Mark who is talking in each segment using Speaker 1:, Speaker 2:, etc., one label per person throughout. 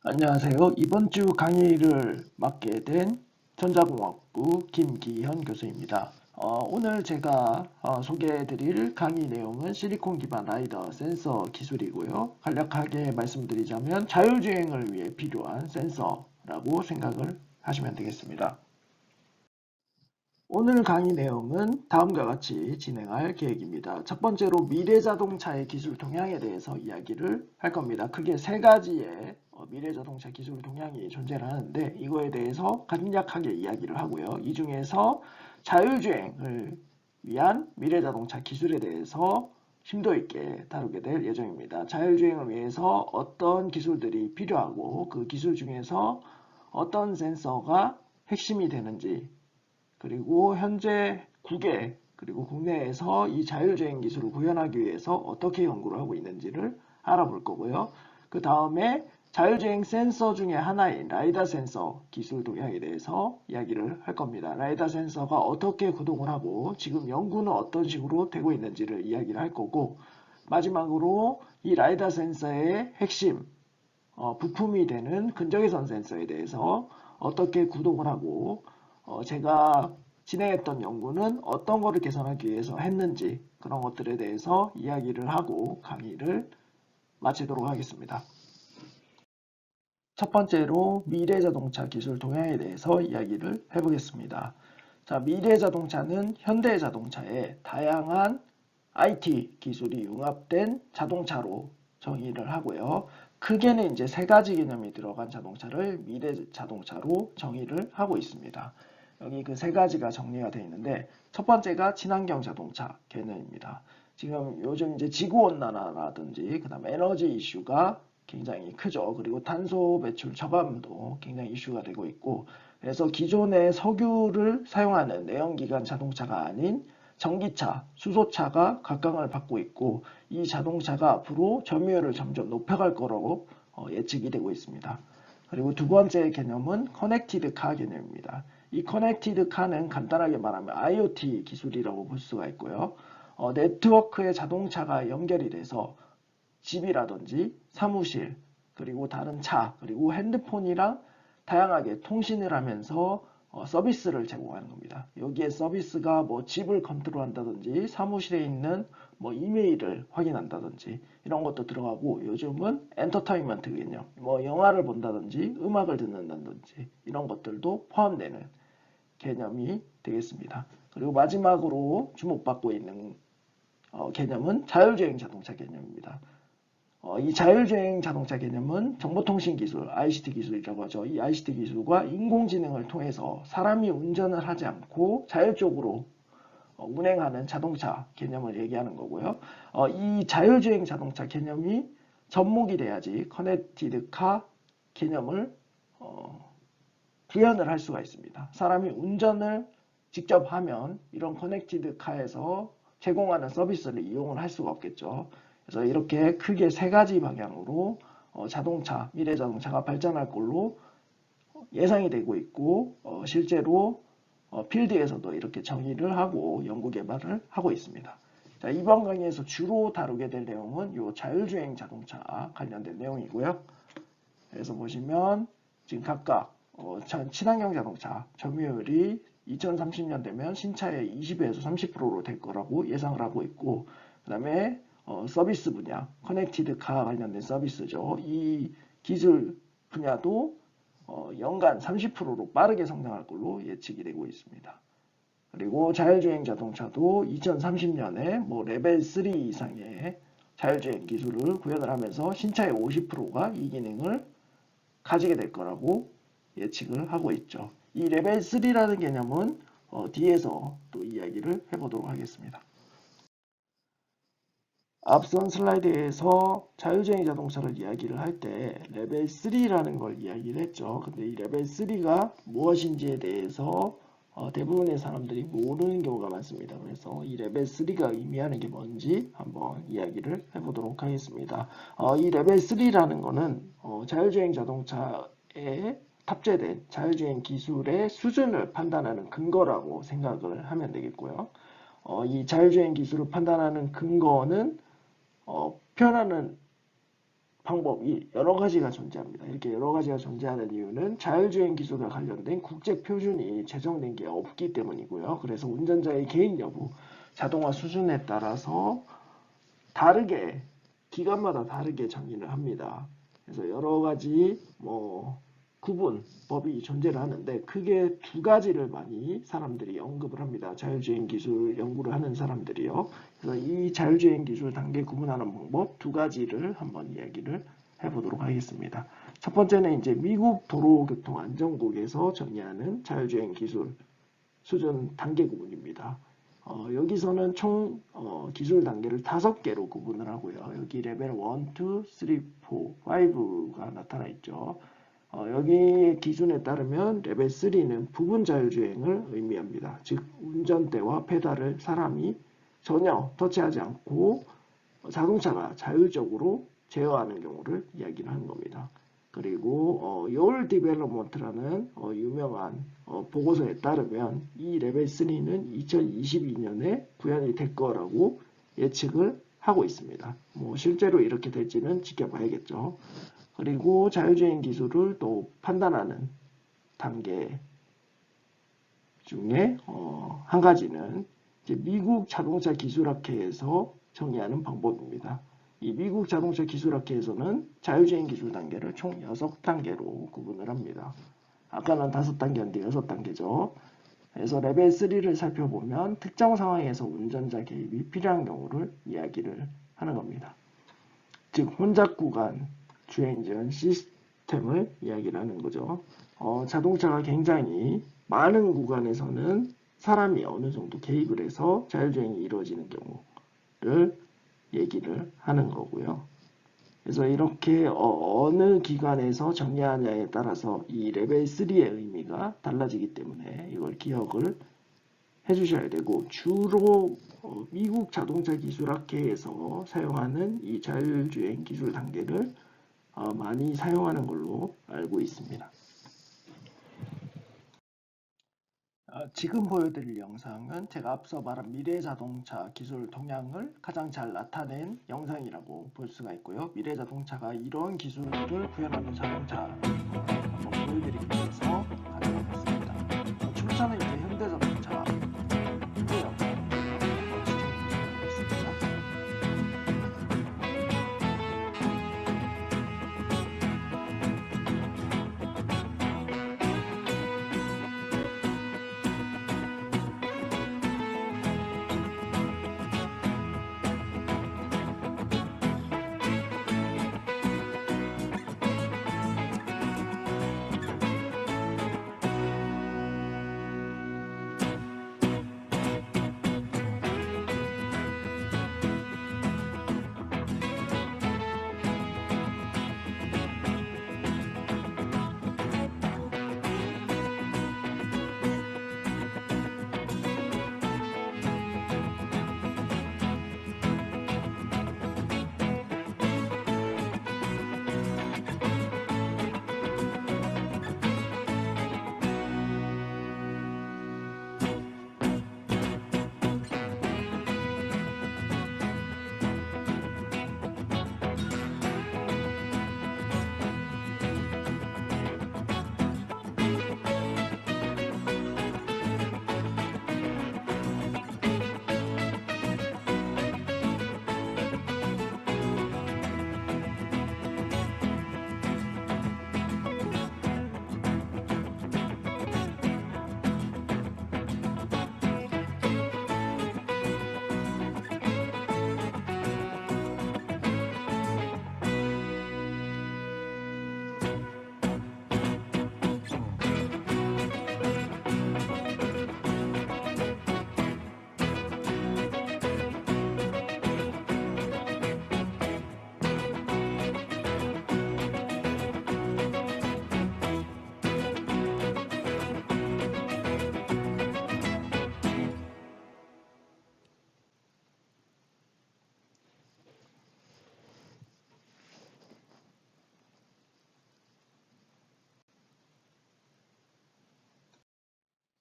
Speaker 1: 안녕하세요. 이번 주 강의를 맡게 된 전자공학부 김기현 교수입니다. 오늘 제가 소개해드릴 강의 내용은 실리콘 기반 라이더 센서 기술이고요. 간략하게 말씀드리자면 자율주행을 위해 필요한 센서라고 생각을 하시면 되겠습니다. 오늘 강의 내용은 다음과 같이 진행할 계획입니다. 첫 번째로 미래자동차의 기술 동향에 대해서 이야기를 할 겁니다. 크게 세 가지의 미래자동차 기술 동향이 존재를 하는데 이거에 대해서 간략하게 이야기를 하고요. 이 중에서 자율주행을 위한 미래자동차 기술에 대해서 심도 있게 다루게 될 예정입니다. 자율주행을 위해서 어떤 기술들이 필요하고 그 기술 중에서 어떤 센서가 핵심이 되는지, 그리고 현재 국외 그리고 국내에서 이 자율주행 기술을 구현하기 위해서 어떻게 연구를 하고 있는지를 알아볼 거고요. 그 다음에 자율주행 센서 중에 하나인 라이다 센서 기술 동향에 대해서 이야기를 할 겁니다. 라이다 센서가 어떻게 구동을 하고 지금 연구는 어떤 식으로 되고 있는지를 이야기를 할 거고, 마지막으로 이 라이다 센서의 핵심 부품이 되는 근적외선 센서에 대해서 어떻게 구동을 하고 제가 진행했던 연구는 어떤 거를 개선하기 위해서 했는지, 그런 것들에 대해서 이야기를 하고 강의를 마치도록 하겠습니다. 첫 번째로 미래자동차 기술 동향에 대해서 이야기를 해보겠습니다. 자, 미래자동차는 현대자동차에 다양한 IT 기술이 융합된 자동차로 정의를 하고요. 크게는 이제 세 가지 개념이 들어간 자동차를 미래자동차로 정의를 하고 있습니다. 여기 그 세 가지가 정리가 되어 있는데, 첫 번째가 친환경 자동차 개념입니다. 지금 요즘 이제 지구온난화라든지 그다음 에너지 이슈가 굉장히 크죠. 그리고 탄소 배출 저감도 굉장히 이슈가 되고 있고, 그래서 기존의 석유를 사용하는 내연기관 자동차가 아닌 전기차, 수소차가 각광을 받고 있고, 이 자동차가 앞으로 점유율을 점점 높여갈 거라고 예측이 되고 있습니다. 그리고 두 번째 개념은 커넥티드 카 개념입니다. 이 커넥티드 카는 간단하게 말하면 IoT 기술이라고 볼 수가 있고요. 네트워크에 자동차가 연결이 돼서 집이라든지 사무실, 그리고 다른 차, 그리고 핸드폰이랑 다양하게 통신을 하면서 서비스를 제공하는 겁니다. 여기에 서비스가 뭐 집을 컨트롤한다든지 사무실에 있는 뭐 이메일을 확인한다든지 이런 것도 들어가고, 요즘은 엔터테인먼트 개념, 뭐 영화를 본다든지 음악을 듣는다든지 이런 것들도 포함되는 개념이 되겠습니다. 그리고 마지막으로 주목받고 있는 개념은 자율주행 자동차 개념입니다. 이 자율주행 자동차 개념은 정보통신 기술, ICT 기술이라고 하죠. 이 ICT 기술과 인공지능을 통해서 사람이 운전을 하지 않고 자율적으로 운행하는 자동차 개념을 얘기하는 거고요. 이 자율주행 자동차 개념이 접목이 돼야지 커넥티드 카 개념을 구현을 할 수가 있습니다. 사람이 운전을 직접 하면 이런 커넥티드 카에서 제공하는 서비스를 이용을 할 수가 없겠죠. 그래서 이렇게 크게 세 가지 방향으로 자동차, 미래 자동차가 발전할 걸로 예상이 되고 있고, 실제로 필드에서도 이렇게 정의를 하고 연구 개발을 하고 있습니다. 자, 이번 강의에서 주로 다루게 될 내용은 이 자율주행 자동차 관련된 내용이고요. 그래서 보시면 지금 각각 친환경 자동차 점유율이 2030년 되면 신차의 20에서 30%로 될 거라고 예상을 하고 있고, 그 다음에 서비스 분야, 커넥티드 카 관련된 서비스죠. 이 기술 분야도 연간 30%로 빠르게 성장할 걸로 예측이 되고 있습니다. 그리고 자율주행 자동차도 2030년에 뭐 레벨 3 이상의 자율주행 기술을 구현을 하면서 신차의 50%가 이 기능을 가지게 될 거라고 예측을 하고 있죠. 이 레벨 3라는 개념은 뒤에서 또 이야기를 해보도록 하겠습니다. 앞선 슬라이드에서 자율주행 자동차를 이야기를 할 때 레벨 3라는 걸 이야기를 했죠. 근데 이 레벨 3가 무엇인지에 대해서 대부분의 사람들이 모르는 경우가 많습니다. 그래서 이 레벨 3가 의미하는 게 뭔지 한번 이야기를 해보도록 하겠습니다. 이 레벨 3라는 거는 자율주행 자동차에 탑재된 자율주행 기술의 수준을 판단하는 근거라고 생각을 하면 되겠고요. 이 자율주행 기술을 판단하는 근거는 표현하는 방법이 여러 가지가 존재합니다. 이렇게 여러 가지가 존재하는 이유는 자율주행 기술과 관련된 국제 표준이 제정된 게 없기 때문이고요. 그래서 운전자의 개인 여부, 자동화 수준에 따라서 다르게 기관마다 다르게 정의를 합니다. 그래서 여러 가지 구분법이 존재를 하는데 크게 두 가지를 많이 사람들이 언급을 합니다. 자율주행 기술 연구를 하는 사람들이요. 그래서 이 자율주행 기술 단계 구분하는 방법 두 가지를 한번 이야기를 해보도록 하겠습니다. 첫 번째는 이제 미국 도로교통안전국에서 정의하는 자율주행 기술 수준 단계 구분입니다. 여기서는 총 기술 단계를 5개로 구분을 하고요. 여기 레벨 1, 2, 3, 4, 5가 나타나 있죠. 여기 기준에 따르면 레벨 3는 부분 자율주행을 의미합니다. 즉 운전대와 페달을 사람이 전혀 터치하지 않고 자동차가 자율적으로 제어하는 경우를 이야기를 하는 겁니다. 그리고 Your Development라는 유명한 보고서에 따르면 이 레벨 3는 2022년에 구현이 될 거라고 예측을 하고 있습니다. 실제로 이렇게 될지는 지켜봐야겠죠. 그리고 자율주행 기술을 또 판단하는 단계 중에 한 가지는 이제 미국 자동차 기술학회에서 정의하는 방법입니다. 이 미국 자동차 기술학회에서는 자율주행 기술 단계를 총 6단계로 구분을 합니다. 아까는 5단계였는데 6단계죠. 그래서 레벨 3를 살펴보면 특정 상황에서 운전자 개입이 필요한 경우를 이야기를 하는 겁니다. 즉 혼잡 구간 주행 지원 시스템을 이야기를 하는 거죠. 자동차가 굉장히 많은 구간에서는 사람이 어느 정도 개입을 해서 자율주행이 이루어지는 경우를 얘기를 하는 거고요. 그래서 이렇게 어느 기관에서 정의하냐에 따라서 이 레벨 3의 의미가 달라지기 때문에 이걸 기억을 해주셔야 되고, 주로 미국 자동차 기술학회에서 사용하는 이 자율주행 기술 단계를 많이 사용하는 걸로 알고 있습니다. 지금 보여드릴 영상은 제가 앞서 말한 미래자동차 기술 동향을 가장 잘 나타낸 영상이라고 볼 수가 있고요. 미래자동차가 이런 기술을 구현하는 자동차를 한번 보여드리기 위해서 가져가겠습니다. 출처는 이제 현대자동차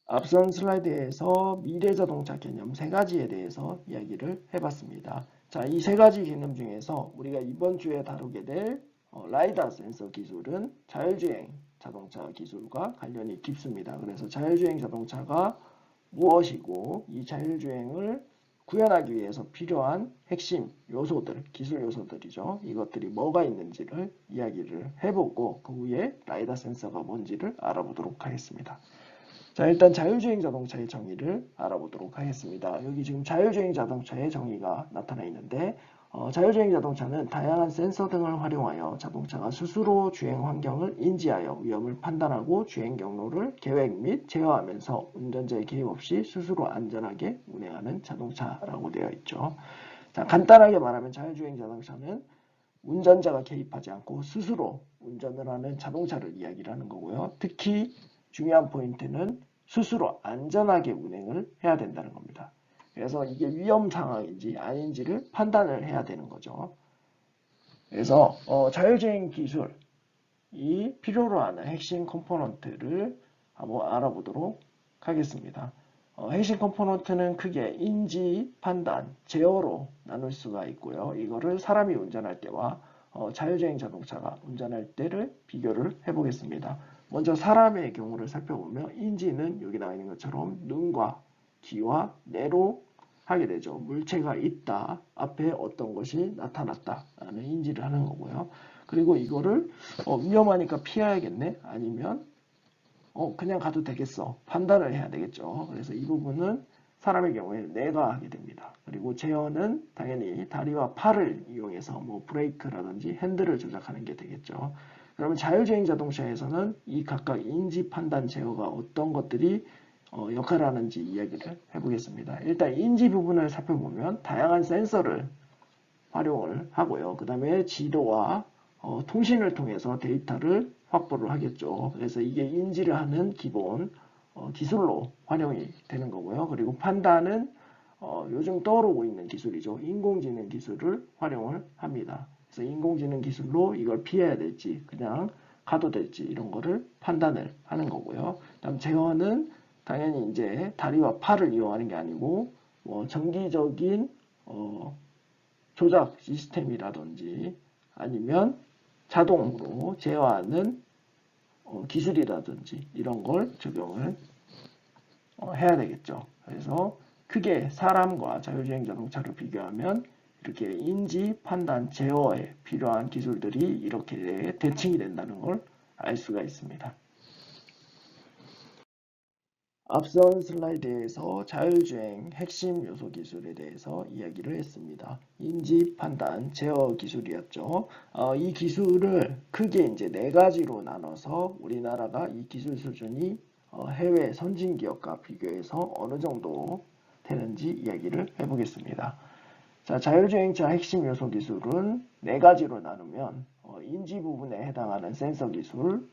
Speaker 1: 앞선 슬라이드에서 미래자동차 개념 3가지에 대해서 이야기를 해봤습니다. 자, 이 3가지 개념 중에서 우리가 이번 주에 다루게 될 라이다 센서 기술은 자율주행 자동차 기술과 관련이 깊습니다. 그래서 자율주행 자동차가 무엇이고 이 자율주행을 구현하기 위해서 필요한 핵심 요소들, 기술 요소들이죠. 이것들이 뭐가 있는지를 이야기를 해보고 그 후에 라이다 센서가 뭔지를 알아보도록 하겠습니다. 자, 일단 자율주행 자동차의 정의를 알아보도록 하겠습니다. 여기 지금 자율주행 자동차의 정의가 나타나 있는데 자율주행 자동차는 다양한 센서 등을 활용하여 자동차가 스스로 주행 환경을 인지하여 위험을 판단하고 주행 경로를 계획 및 제어하면서 운전자의 개입 없이 스스로 안전하게 운행하는 자동차라고 되어 있죠. 자, 간단하게 말하면 자율주행 자동차는 운전자가 개입하지 않고 스스로 운전을 하는 자동차를 이야기를 하는 거고요. 특히 중요한 포인트는 스스로 안전하게 운행을 해야 된다는 겁니다. 그래서 이게 위험 상황인지 아닌지를 판단을 해야 되는 거죠. 그래서 자율주행 기술이 필요로 하는 핵심 컴포넌트를 한번 알아보도록 하겠습니다. 핵심 컴포넌트는 크게 인지, 판단, 제어로 나눌 수가 있고요. 이거를 사람이 운전할 때와 자율주행 자동차가 운전할 때를 비교를 해보겠습니다. 먼저 사람의 경우를 살펴보면 인지는 여기 나와 있는 것처럼 눈과 귀와 뇌로 하게 되죠. 물체가 있다, 앞에 어떤 것이 나타났다 라는 인지를 하는 거고요. 그리고 이거를 위험하니까 피해야겠네, 아니면 그냥 가도 되겠어, 판단을 해야 되겠죠. 그래서 이 부분은 사람의 경우에 뇌가 하게 됩니다. 그리고 제어는 당연히 다리와 팔을 이용해서 뭐 브레이크라든지 핸들을 조작하는 게 되겠죠. 그러면 자율주행 자동차에서는 이 각각 인지, 판단, 제어가 어떤 것들이 역할을 하는지 이야기를 해보겠습니다. 일단 인지 부분을 살펴보면 다양한 센서를 활용을 하고요. 그 다음에 지도와 통신을 통해서 데이터를 확보를 하겠죠. 그래서 이게 인지를 하는 기본 기술로 활용이 되는 거고요. 그리고 판단은 요즘 떠오르고 있는 기술이죠. 인공지능 기술을 활용을 합니다. 그래서 인공지능 기술로 이걸 피해야 될지 그냥 가도 될지 이런 거를 판단을 하는 거고요. 그다음 제어는 당연히 이제 다리와 팔을 이용하는 게 아니고 뭐 정기적인 조작 시스템이라든지 아니면 자동으로 제어하는 기술이라든지 이런 걸 적용을 해야 되겠죠. 그래서 크게 사람과 자율주행 자동차를 비교하면 이렇게 인지, 판단, 제어에 필요한 기술들이 이렇게 대칭이 된다는 걸 알 수가 있습니다. 앞선 슬라이드에서 자율주행 핵심 요소 기술에 대해서 이야기를 했습니다. 인지, 판단, 제어 기술이었죠. 이 기술을 크게 이제 네 가지로 나눠서 우리나라가 이 기술 수준이 해외 선진 기업과 비교해서 어느 정도 되는지 이야기를 해보겠습니다. 자, 자율주행차 핵심 요소 기술은 네 가지로 나누면 인지 부분에 해당하는 센서 기술,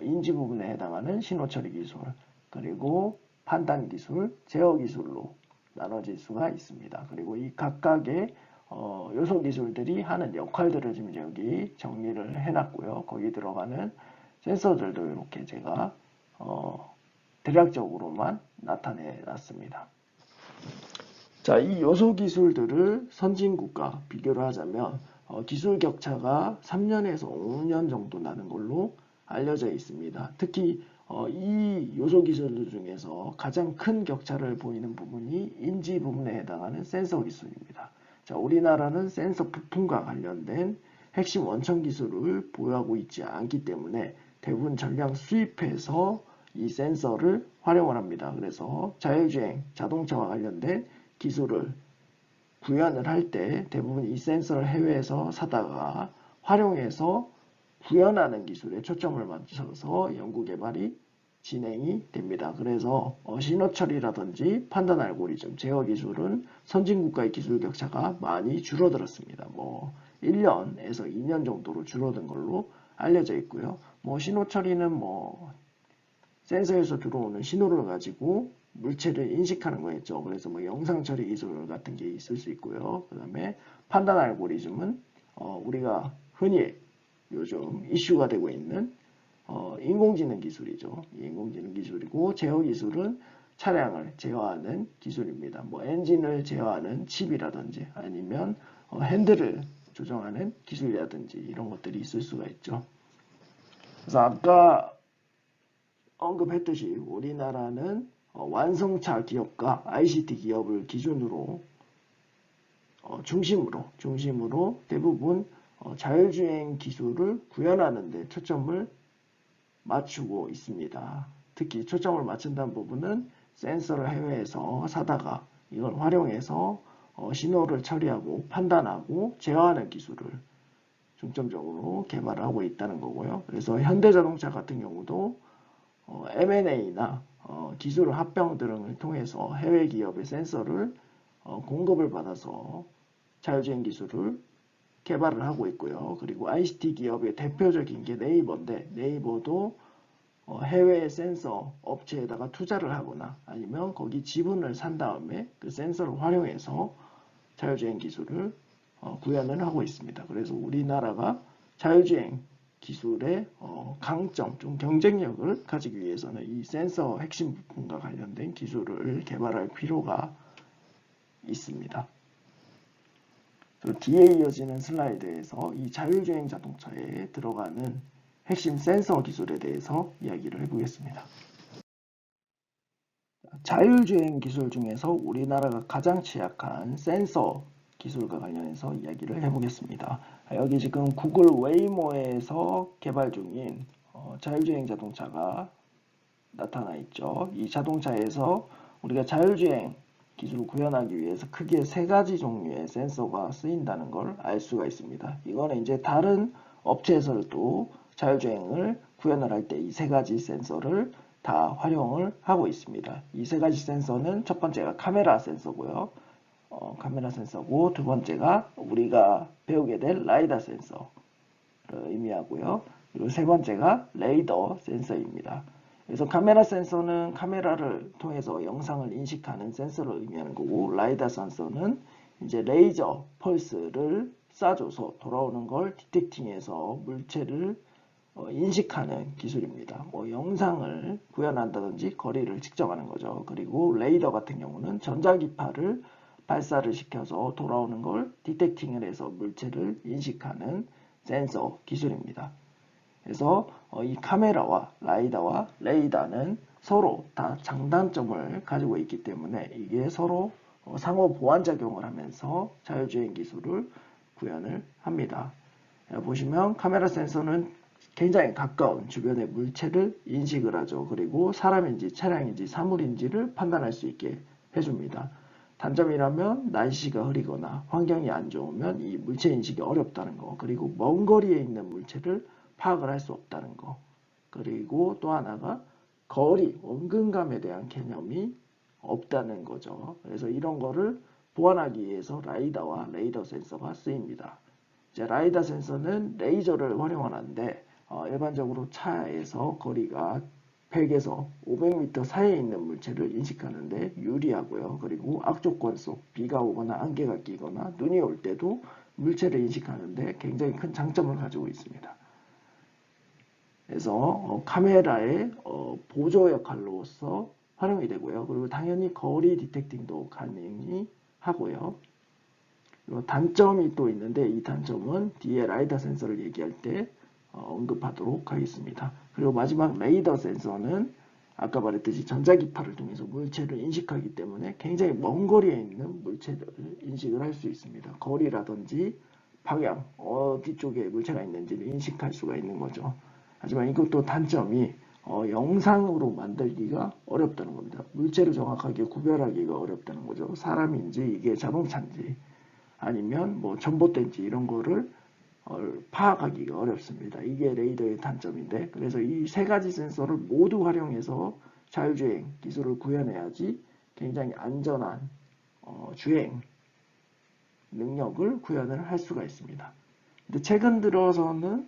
Speaker 1: 인지 부분에 해당하는 신호처리 기술, 그리고 판단 기술, 제어 기술로 나눠질 수가 있습니다. 그리고 이 각각의 요소 기술들이 하는 역할들을 지금 여기 정리를 해놨고요. 거기 들어가는 센서들도 이렇게 제가 대략적으로만 나타내 놨습니다. 자, 이 요소 기술들을 선진국과 비교를 하자면 기술 격차가 3년에서 5년 정도 나는 걸로 알려져 있습니다. 특히 이 요소 기술들 중에서 가장 큰 격차를 보이는 부분이 인지 부분에 해당하는 센서 기술입니다. 자, 우리나라는 센서 부품과 관련된 핵심 원천 기술을 보유하고 있지 않기 때문에 대부분 전량 수입해서 이 센서를 활용을 합니다. 그래서 자율주행 자동차와 관련된 기술을 구현을 할 때 대부분 이 센서를 해외에서 사다가 활용해서 구현하는 기술에 초점을 맞춰서 연구 개발이 진행이 됩니다. 그래서 신호 처리라든지 판단 알고리즘, 제어 기술은 선진국가의 기술 격차가 많이 줄어들었습니다. 뭐 1년에서 2년 정도로 줄어든 걸로 알려져 있고요. 뭐 신호 처리는 뭐 센서에서 들어오는 신호를 가지고 물체를 인식하는 거였죠. 그래서 뭐 영상 처리 기술 같은 게 있을 수 있고요. 그 다음에 판단 알고리즘은 우리가 흔히 요즘 이슈가 되고 있는 인공지능 기술이죠. 인공지능 기술이고 제어 기술은 차량을 제어하는 기술입니다. 뭐 엔진을 제어하는 칩이라든지 아니면 핸들을 조정하는 기술이라든지 이런 것들이 있을 수가 있죠. 그래서 아까 언급했듯이 우리나라는 완성차 기업과 ICT 기업을 기준으로 중심으로 대부분 자율주행 기술을 구현하는 데 초점을 맞추고 있습니다. 특히 초점을 맞춘다는 부분은 센서를 해외에서 사다가 이걸 활용해서 신호를 처리하고 판단하고 제어하는 기술을 중점적으로 개발을 하고 있다는 거고요. 그래서 현대자동차 같은 경우도 M&A나 기술 합병 등을 통해서 해외 기업의 센서를 공급을 받아서 자율주행 기술을 개발을 하고 있고요. 그리고 ICT 기업의 대표적인 게 네이버인데 네이버도 해외 센서 업체에다가 투자를 하거나 아니면 거기 지분을 산 다음에 그 센서를 활용해서 자율주행 기술을 구현을 하고 있습니다. 그래서 우리나라가 자율주행 기술의 강점, 좀 경쟁력을 가지기 위해서는 이 센서 핵심 부품과 관련된 기술을 개발할 필요가 있습니다. 뒤에 이어지는 슬라이드에서 이 자율주행 자동차에 들어가는 핵심 센서 기술에 대해서 이야기를 해보겠습니다. 자율주행 기술 중에서 우리나라가 가장 취약한 센서 기술과 관련해서 이야기를 해보겠습니다. 여기 지금 구글 웨이모에서 개발 중인 자율주행 자동차가 나타나 있죠. 이 자동차에서 우리가 자율주행 기술을 구현하기 위해서 크게 세 가지 종류의 센서가 쓰인다는 걸 알 수가 있습니다. 이거는 이제 다른 업체에서도 자율주행을 구현을 할 때 이 세 가지 센서를 다 활용을 하고 있습니다. 이 세 가지 센서는 첫 번째가 카메라 센서고요. 카메라 센서고 두 번째가 우리가 배우게 될 라이다 센서를 의미하고요. 그리고 세 번째가 레이더 센서입니다. 그래서 카메라 센서는 카메라를 통해서 영상을 인식하는 센서를 의미하는 거고 라이다 센서는 이제 레이저 펄스를 쏴줘서 돌아오는 걸 디텍팅해서 물체를 인식하는 기술입니다. 영상을 구현한다든지 거리를 측정하는 거죠. 그리고 레이더 같은 경우는 전자기파를 발사를 시켜서 돌아오는 걸 디텍팅을 해서 물체를 인식하는 센서 기술입니다. 그래서 이 카메라와 라이다와 레이더는 서로 다 장단점을 가지고 있기 때문에 이게 서로 상호 보완작용을 하면서 자율주행 기술을 구현을 합니다. 보시면 카메라 센서는 굉장히 가까운 주변의 물체를 인식을 하죠. 그리고 사람인지 차량인지 사물인지를 판단할 수 있게 해줍니다. 단점이라면 날씨가 흐리거나 환경이 안 좋으면 이 물체 인식이 어렵다는 거, 그리고 먼 거리에 있는 물체를 파악을 할 수 없다는 거, 그리고 또 하나가 거리, 원근감에 대한 개념이 없다는 거죠. 그래서 이런 거를 보완하기 위해서 라이다와 레이더 센서가 쓰입니다. 이제 라이다 센서는 레이저를 활용하는데 일반적으로 차에서 거리가 100에서 500m 사이에 있는 물체를 인식하는데 유리하고요. 그리고 악조건 속 비가 오거나 안개가 끼거나 눈이 올 때도 물체를 인식하는데 굉장히 큰 장점을 가지고 있습니다. 그래서 카메라의 보조 역할로서 활용이 되고요. 그리고 당연히 거리 디텍팅도 가능히 하고요. 그리고 단점이 또 있는데 이 단점은 뒤에 라이다 센서를 얘기할 때 언급하도록 하겠습니다. 그리고 마지막 레이더 센서는 아까 말했듯이 전자기파를 통해서 물체를 인식하기 때문에 굉장히 먼 거리에 있는 물체들을 인식을 할 수 있습니다. 거리라든지 방향, 어디 쪽에 물체가 있는지를 인식할 수가 있는 거죠. 하지만 이것도 단점이 영상으로 만들기가 어렵다는 겁니다. 물체를 정확하게 구별하기가 어렵다는 거죠. 사람인지 이게 자동차인지 아니면 뭐 전봇대인지 이런 거를 파악하기가 어렵습니다. 이게 레이더의 단점인데 그래서 이 세 가지 센서를 모두 활용해서 자율주행 기술을 구현해야지 굉장히 안전한 주행 능력을 구현을 할 수가 있습니다. 근데 최근 들어서는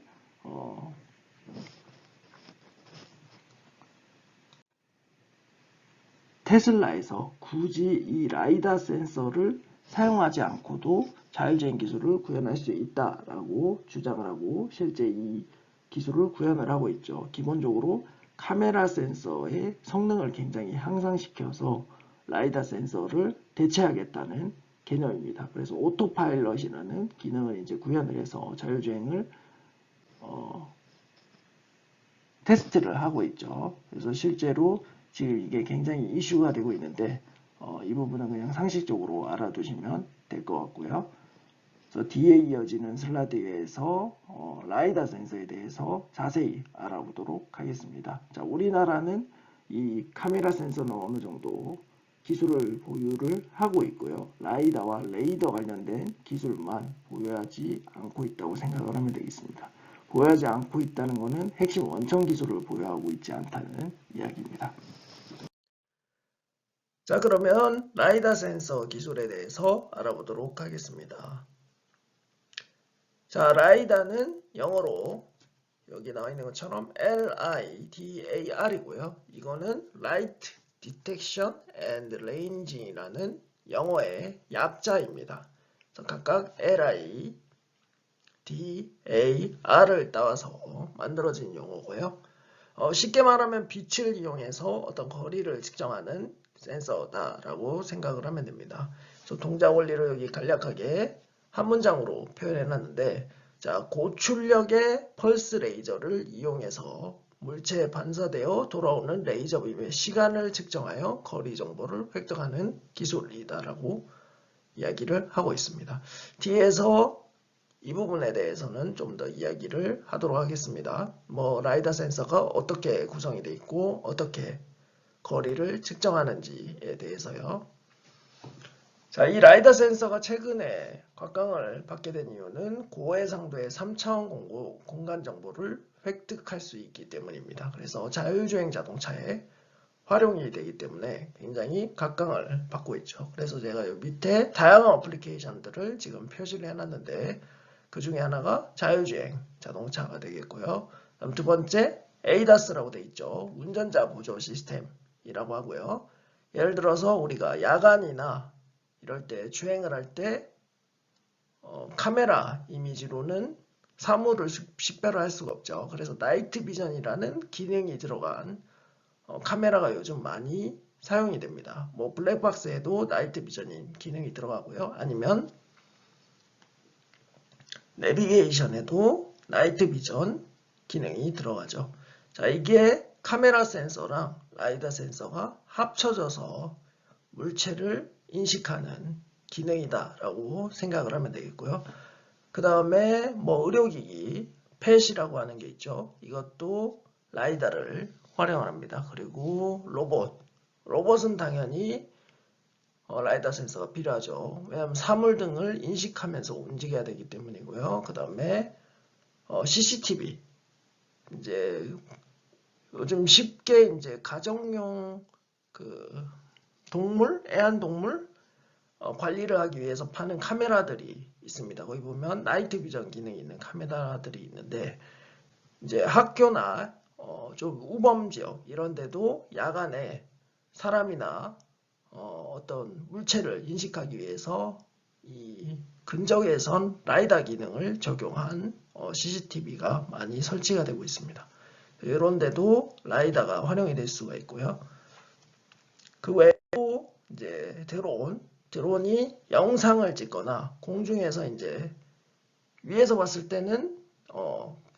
Speaker 1: 테슬라에서 굳이 이 라이다 센서를 사용하지 않고도 자율주행 기술을 구현할 수 있다라고 주장을 하고 실제 이 기술을 구현을 하고 있죠. 기본적으로 카메라 센서의 성능을 굉장히 향상시켜서 라이다 센서를 대체하겠다는 개념입니다. 그래서 오토파일럿이라는 기능을 이제 구현을 해서 자율주행을 테스트를 하고 있죠. 그래서 실제로 지금 이게 굉장히 이슈가 되고 있는데 이 부분은 그냥 상식적으로 알아두시면 될 것 같고요. 그래서 뒤에 이어지는 슬라이드에서 라이다 센서에 대해서 자세히 알아보도록 하겠습니다. 자, 우리나라는 이 카메라 센서는 어느 정도 기술을 보유를 하고 있고요. 라이다와 레이더 관련된 기술만 보유하지 않고 있다고 생각을 하면 되겠습니다. 보유하지 않고 있다는 것은 핵심 원천 기술을 보유하고 있지 않다는 이야기입니다. 자, 그러면 라이다 센서 기술에 대해서 알아보도록 하겠습니다. 자, 라이다는 영어로 여기 나와 있는 것처럼 LIDAR이고요. 이거는 Light Detection and Ranging이라는 영어의 약자입니다. 그래서 각각 LIDAR을 따와서 만들어진 용어고요. 쉽게 말하면 빛을 이용해서 어떤 거리를 측정하는 센서다라고 생각을 하면 됩니다. 그래서 동작 원리를 여기 간략하게 한 문장으로 표현해 놨는데, 자, 고출력의 펄스 레이저를 이용해서 물체에 반사되어 돌아오는 레이저 빔의 시간을 측정하여 거리 정보를 획득하는 기술이다라고 이야기를 하고 있습니다. 뒤에서 이 부분에 대해서는 좀 더 이야기를 하도록 하겠습니다. 라이다 센서가 어떻게 구성이 되어 있고 어떻게 거리를 측정하는지에 대해서요. 자, 이 라이다 센서가 최근에 곽강을 받게 된 이유는 고해상도의 3차원 공간 정보를 획득할 수 있기 때문입니다. 그래서 자율주행 자동차에 활용이 되기 때문에 굉장히 각광을 받고 있죠. 그래서 제가 여기 밑에 다양한 어플리케이션들을 지금 표시를 해놨는데, 그 중에 하나가 자율주행 자동차가 되겠고요. 그다음 두 번째 ADAS라고 되어 있죠. 운전자 보조 시스템이라고 하고요. 예를 들어서 우리가 야간이나 이럴 때 주행을 할 때 카메라 이미지로는 사물을 식별할 수가 없죠. 그래서 나이트 비전이라는 기능이 들어간 카메라가 요즘 많이 사용이 됩니다. 블랙박스에도 나이트 비전인 기능이 들어가고요. 아니면 내비게이션에도 나이트 비전 기능이 들어가죠. 자, 이게 카메라 센서랑 라이다 센서가 합쳐져서 물체를 인식하는 기능이다라고 생각을 하면 되겠고요. 그 다음에 의료기기 펫이라고 하는 게 있죠. 이것도 라이다를 활용합니다. 그리고 로봇은 당연히 라이다 센서가 필요하죠. 왜냐하면 사물 등을 인식하면서 움직여야 되기 때문이고요. 그 다음에 CCTV, 이제 요즘 쉽게 이제 가정용 애완동물 관리를 하기 위해서 파는 카메라들이 있습니다. 거기 보면 나이트 비전 기능이 있는 카메라들이 있는데, 이제 학교나 좀 우범 지역 이런 데도 야간에 사람이나 어떤 물체를 인식하기 위해서 이 근적외선 라이다 기능을 적용한 CCTV가 많이 설치가 되고 있습니다. 이런 데도 라이다가 활용이 될 수가 있고요. 그 외에도 이제 드론이 영상을 찍거나 공중에서 이제 위에서 봤을 때는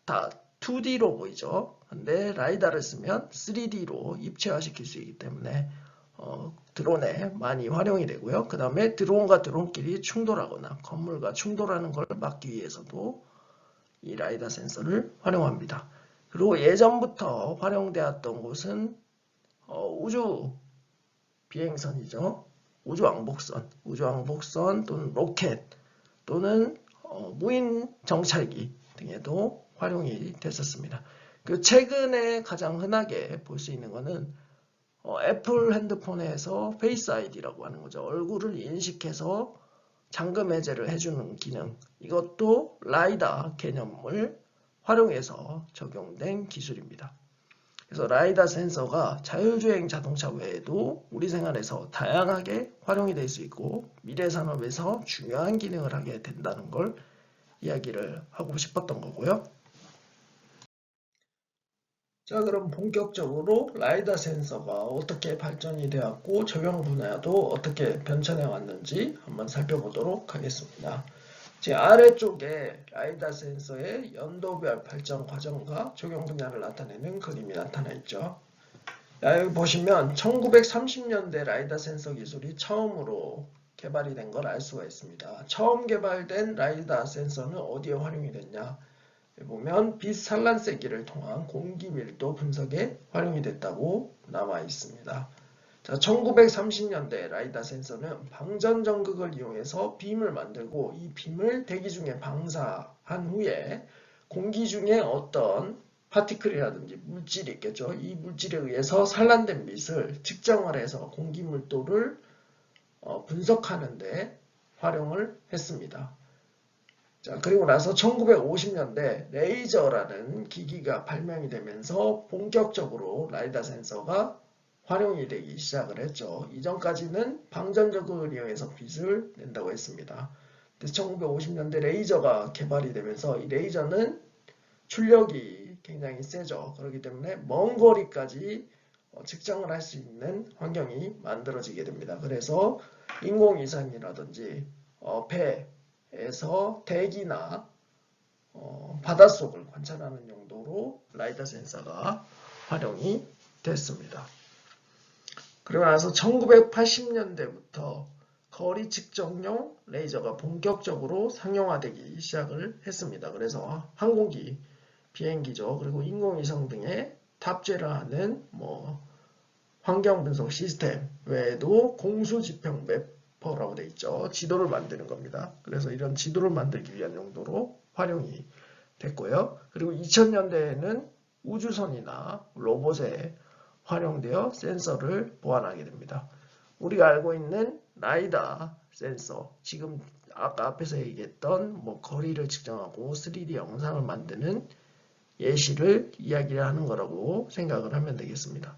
Speaker 1: 다 2D로 보이죠. 근데 라이다를 쓰면 3D로 입체화시킬 수 있기 때문에 드론에 많이 활용이 되고요. 그 다음에 드론과 드론끼리 충돌하거나 건물과 충돌하는 걸 막기 위해서도 이 라이다 센서를 활용합니다. 그리고 예전부터 활용되었던 곳은 우주 비행선이죠. 우주왕복선 또는 로켓 또는 무인 정찰기 등에도 활용이 됐었습니다. 그 최근에 가장 흔하게 볼 수 있는 것은 애플 핸드폰에서 페이스 아이디라고 하는 거죠. 얼굴을 인식해서 잠금 해제를 해주는 기능. 이것도 라이다 개념을 활용해서 적용된 기술입니다. 그래서 라이다 센서가 자율주행 자동차 외에도 우리 생활에서 다양하게 활용이 될 수 있고 미래 산업에서 중요한 기능을 하게 된다는 걸 이야기를 하고 싶었던 거고요. 자, 그럼 본격적으로 라이다 센서가 어떻게 발전이 되었고 적용 분야도 어떻게 변천해 왔는지 한번 살펴보도록 하겠습니다. 제 아래쪽에 라이다 센서의 연도별 발전 과정과 적용 분야를 나타내는 그림이 나타나 있죠. 여기 보시면 1930년대 라이다 센서 기술이 처음으로 개발이 된 걸 알 수가 있습니다. 처음 개발된 라이다 센서는 어디에 활용이 됐냐? 보면 빛 산란세기를 통한 공기 밀도 분석에 활용이 됐다고 남아 있습니다. 자, 1930년대 라이다 센서는 방전 전극을 이용해서 빔을 만들고 이 빔을 대기 중에 방사한 후에 공기 중에 어떤 파티클이라든지 물질이 있겠죠. 이 물질에 의해서 산란된 빛을 측정을 해서 공기 밀도를 분석하는 데 활용을 했습니다. 자, 그리고 나서 1950년대 레이저라는 기기가 발명이 되면서 본격적으로 라이다 센서가 활용이 되기 시작을 했죠. 이전까지는 방전적극을 이용해서 빛을 낸다고 했습니다. 그래서 1950년대 레이저가 개발이 되면서 이 레이저는 출력이 굉장히 세죠. 그렇기 때문에 먼 거리까지 측정을 할 수 있는 환경이 만들어지게 됩니다. 그래서 인공위성이라든지 배에서 대기나 바닷속을 관찰하는 용도로 라이다 센서가 활용이 됐습니다. 그리고 나서 1980년대부터 거리 측정용 레이저가 본격적으로 상용화되기 시작을 했습니다. 그래서 항공기, 비행기죠. 그리고 인공위성 등에 탑재를 하는 환경분석 시스템 외에도 공수지평 매퍼라고 되어 있죠. 지도를 만드는 겁니다. 그래서 이런 지도를 만들기 위한 용도로 활용이 됐고요. 그리고 2000년대에는 우주선이나 로봇에 활용되어 센서를 보완하게 됩니다. 우리가 알고 있는 라이다 센서, 지금 아까 앞에서 얘기했던 거리를 측정하고 3D 영상을 만드는 예시를 이야기를 하는 거라고 생각을 하면 되겠습니다.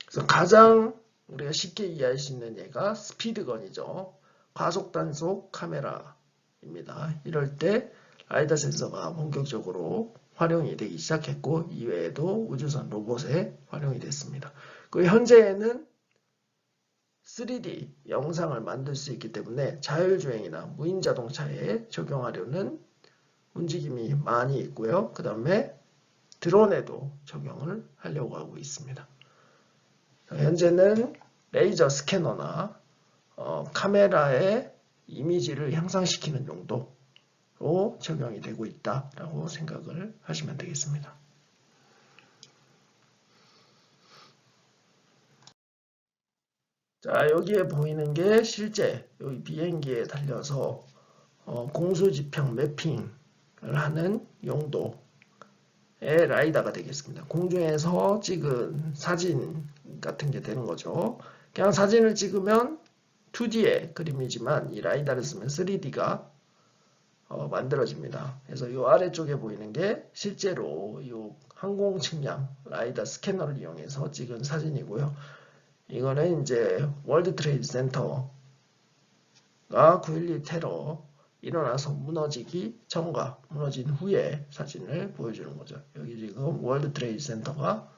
Speaker 1: 그래서 가장 우리가 쉽게 이해할 수 있는 예가 스피드건이죠. 과속 단속 카메라입니다. 이럴 때 라이다 센서가 본격적으로 활용이 되기 시작했고 이외에도 우주선 로봇에 활용이 됐습니다. 그리고 현재에는 3D 영상을 만들 수 있기 때문에 자율주행이나 무인 자동차에 적용하려는 움직임이 많이 있고요. 그 다음에 드론에도 적용을 하려고 하고 있습니다. 현재는 레이저 스캐너나 카메라의 이미지를 향상시키는 용도로 적용이 되고 있다라고 생각을 하시면 되겠습니다. 자, 여기에 보이는 게 실제 여기 비행기에 달려서 공수지평 매핑을 하는 용도의 라이다가 되겠습니다. 공중에서 찍은 사진 같은 게 되는 거죠. 그냥 사진을 찍으면 2D의 그림이지만 이 라이다를 쓰면 3D가 만들어집니다. 그래서 이 아래쪽에 보이는 게 실제로 이 항공 측량 라이다 스캐너를 이용해서 찍은 사진이고요. 이거는 이제 월드 트레이드 센터가 9.12 테러 일어나서 무너지기 전과 무너진 후의 사진을 보여주는 거죠. 여기 지금 월드 트레이드 센터가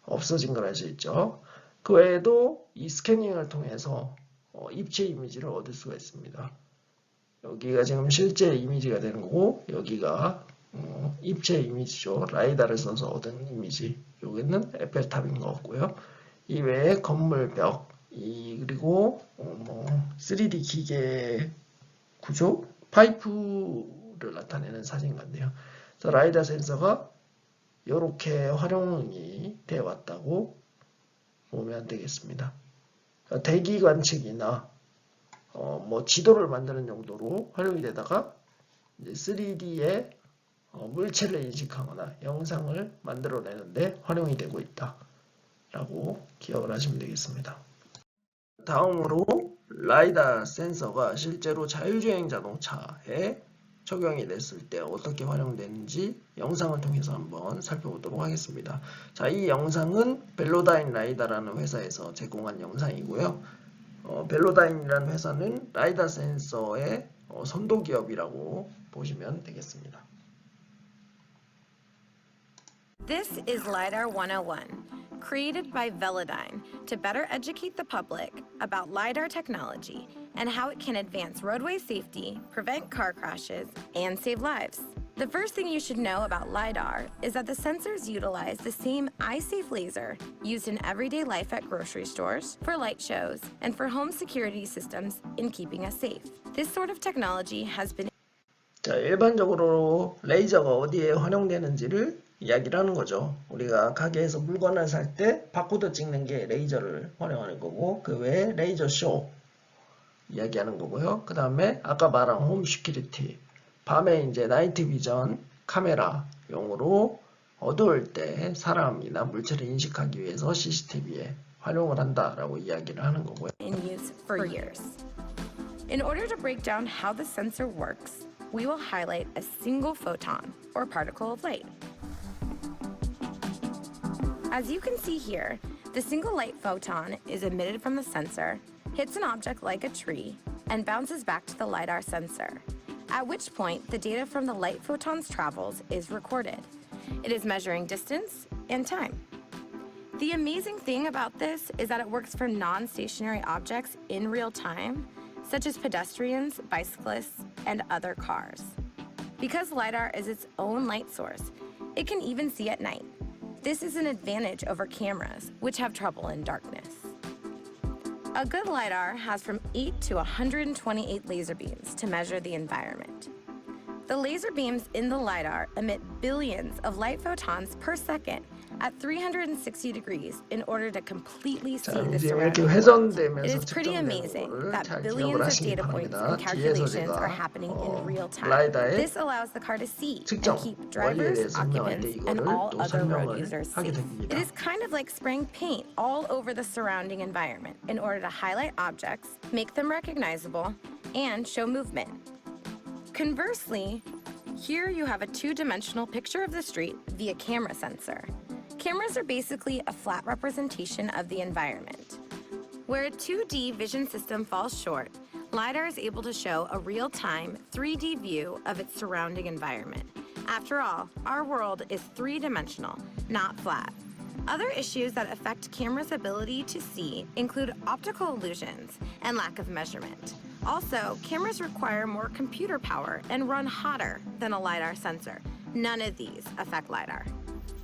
Speaker 1: 없어진 걸 알 수 있죠. 그 외에도 이 스캐닝을 통해서 입체 이미지를 얻을 수가 있습니다. 여기가 지금 실제 이미지가 되는 거고 여기가 입체 이미지죠. 라이다를 써서 얻은 이미지. 여기는 에펠탑인 것 같고요. 이외에 건물 벽, 그리고 3D 기계 구조, 파이프를 나타내는 사진 같네요. 그래서 라이다 센서가 이렇게 활용이 되어 왔다고 보면 되겠습니다. 대기 관측이나 지도를 만드는 용도로 활용이 되다가 이제 3D의 물체를 인식하거나 영상을 만들어내는데 활용이 되고 있다라고 기억을 하시면 되겠습니다. 다음으로 라이다 센서가 실제로 자율주행 자동차에 적용이 됐을 때 어떻게 활용되는지 영상을 통해서 한번 살펴보도록 하겠습니다. 자, 이 영상은 벨로다인 라이다라는 회사에서 제공한 영상이고요. 벨로다인이라는 회사는 라이다 센서의 선도 기업이라고 보시면 되겠습니다.
Speaker 2: This is LiDAR 101, created by Velodyne to better educate the public about LiDAR technology and how it can advance roadway safety, prevent car crashes, and save lives. The first thing you should know about LiDAR is that the sensors utilize the same eye-safe laser used in everyday life at grocery stores, for light shows, and for home security systems in keeping us safe. This sort of technology has been
Speaker 1: 자, 일반적으로 레이저가 어디에 활용되는지를 이야기를 하는 거죠. 우리가 가게에서 물건을 살 때 바코드 찍는 게 레이저를 활용하는 거고, 그 외에 레이저 쇼 이야기하는 거고요. 그 다음에 아까 말한 홈 시큐리티, 밤에 이제 나이트 비전 카메라용으로 어두울 때 사람이나 물체를 인식하기 위해서 CCTV에 활용을 한다라고 이야기를 하는 거고요.
Speaker 2: in use for years. In order to break down how the sensor works, we will highlight a single photon, or particle of light. As you can see here, the single light photon is emitted from the sensor, hits an object like a tree, and bounces back to the LiDAR sensor, at which point the data from the light photon's travels is recorded. It is measuring distance and time. The amazing thing about this is that it works for non-stationary objects in real time, such as pedestrians, bicyclists, and other cars. Because LiDAR is its own light source, it can even see at night. This is an advantage over cameras, which have trouble in darkness. A good LiDAR has from 8 to 128 laser beams to measure the environment. The laser beams in the LiDAR emit billions of light photons per second at 360 degrees in order to completely see
Speaker 1: 자,
Speaker 2: the
Speaker 1: 이제
Speaker 2: surrounding
Speaker 1: 이렇게
Speaker 2: world. It
Speaker 1: 회전되면서
Speaker 2: is pretty
Speaker 1: 측정되는
Speaker 2: amazing
Speaker 1: 거를
Speaker 2: that
Speaker 1: 잘
Speaker 2: billions
Speaker 1: 기억을
Speaker 2: of
Speaker 1: 하시기
Speaker 2: data points
Speaker 1: 바랍니다.
Speaker 2: and
Speaker 1: 뒤에서
Speaker 2: calculations are
Speaker 1: 제가
Speaker 2: happening in real time.
Speaker 1: 라이다의
Speaker 2: This allows the car to see and
Speaker 1: 측정
Speaker 2: keep
Speaker 1: 원리에
Speaker 2: drivers,
Speaker 1: 대해서 설명할 때
Speaker 2: occupants, and
Speaker 1: 이거를
Speaker 2: all
Speaker 1: 또
Speaker 2: other road
Speaker 1: 설명을
Speaker 2: users
Speaker 1: 하게
Speaker 2: safe.
Speaker 1: 됩니다.
Speaker 2: It is kind of like spraying paint all over the surrounding environment in order to highlight objects, make them recognizable, and show movement. Conversely, here you have a two-dimensional picture of the street via camera sensor. Cameras are basically a flat representation of the environment. Where a 2D vision system falls short, LiDAR is able to show a real-time 3D view of its surrounding environment. After all, our world is three-dimensional, not flat. Other issues that affect cameras' ability to see include optical illusions and lack of measurement. Also, cameras require more computer power and run hotter than a LiDAR sensor. None of these affect LiDAR.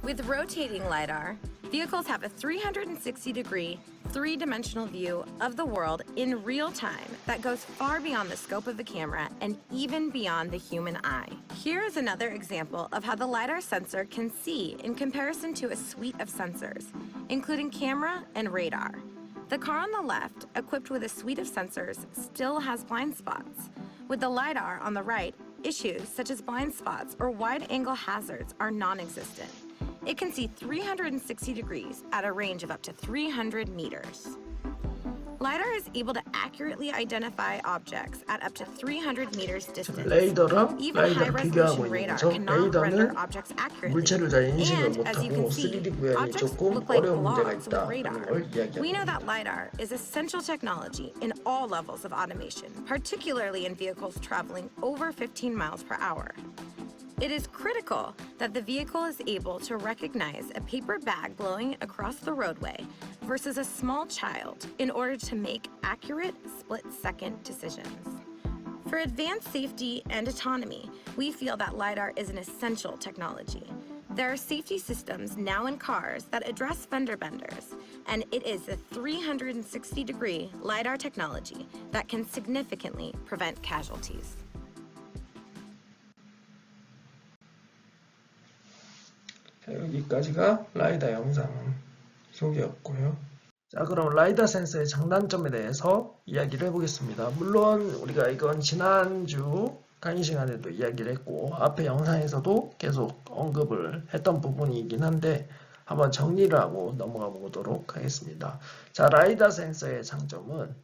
Speaker 2: With rotating LiDAR, vehicles have a 360-degree, three-dimensional view of the world in real time that goes far beyond the scope of the camera and even beyond the human eye. Here is another example of how the LiDAR sensor can see in comparison to a suite of sensors, including camera and radar. The car on the left, equipped with a suite of sensors, still has blind spots. With the LiDAR on the right, issues such as blind spots or wide-angle hazards are non-existent. It can see 360 degrees at a range of up to 300 meters. LiDAR is able to accurately identify objects at up to 300 meters distance.
Speaker 1: 레이더랑
Speaker 2: Even
Speaker 1: 라이더를
Speaker 2: high-resolution
Speaker 1: 비교하고 있는
Speaker 2: radar
Speaker 1: 거죠.
Speaker 2: cannot render
Speaker 1: 레이더는
Speaker 2: objects accurately.
Speaker 1: 물체를 잘 인식을
Speaker 2: And as you
Speaker 1: 못하고
Speaker 2: can see,
Speaker 1: 3D 구현이
Speaker 2: objects
Speaker 1: 조금
Speaker 2: look like
Speaker 1: 어려운 문제가
Speaker 2: blobs with
Speaker 1: 있다는
Speaker 2: radar.
Speaker 1: 걸
Speaker 2: We know
Speaker 1: 이야기합니다.
Speaker 2: that LiDAR is essential technology in all levels of automation, particularly in vehicles traveling over 15 miles per hour. It is critical that the vehicle is able to recognize a paper bag blowing across the roadway versus a small child in order to make accurate split-second decisions. For advanced safety and autonomy, we feel that LiDAR is an essential technology. There are safety systems now in cars that address fender benders, and it is the 360-degree LiDAR technology that can significantly prevent casualties.
Speaker 1: 자, 여기까지가 라이다 영상 소개였고요. 자, 그럼 라이다 센서의 장단점에 대해서 이야기를 해보겠습니다. 물론 우리가 이건 지난주 강의 시간에도 이야기를 했고 앞에 영상에서도 계속 언급을 했던 부분이긴 한데 한번 정리를 하고 넘어가 보도록 하겠습니다. 자, 라이다 센서의 장점은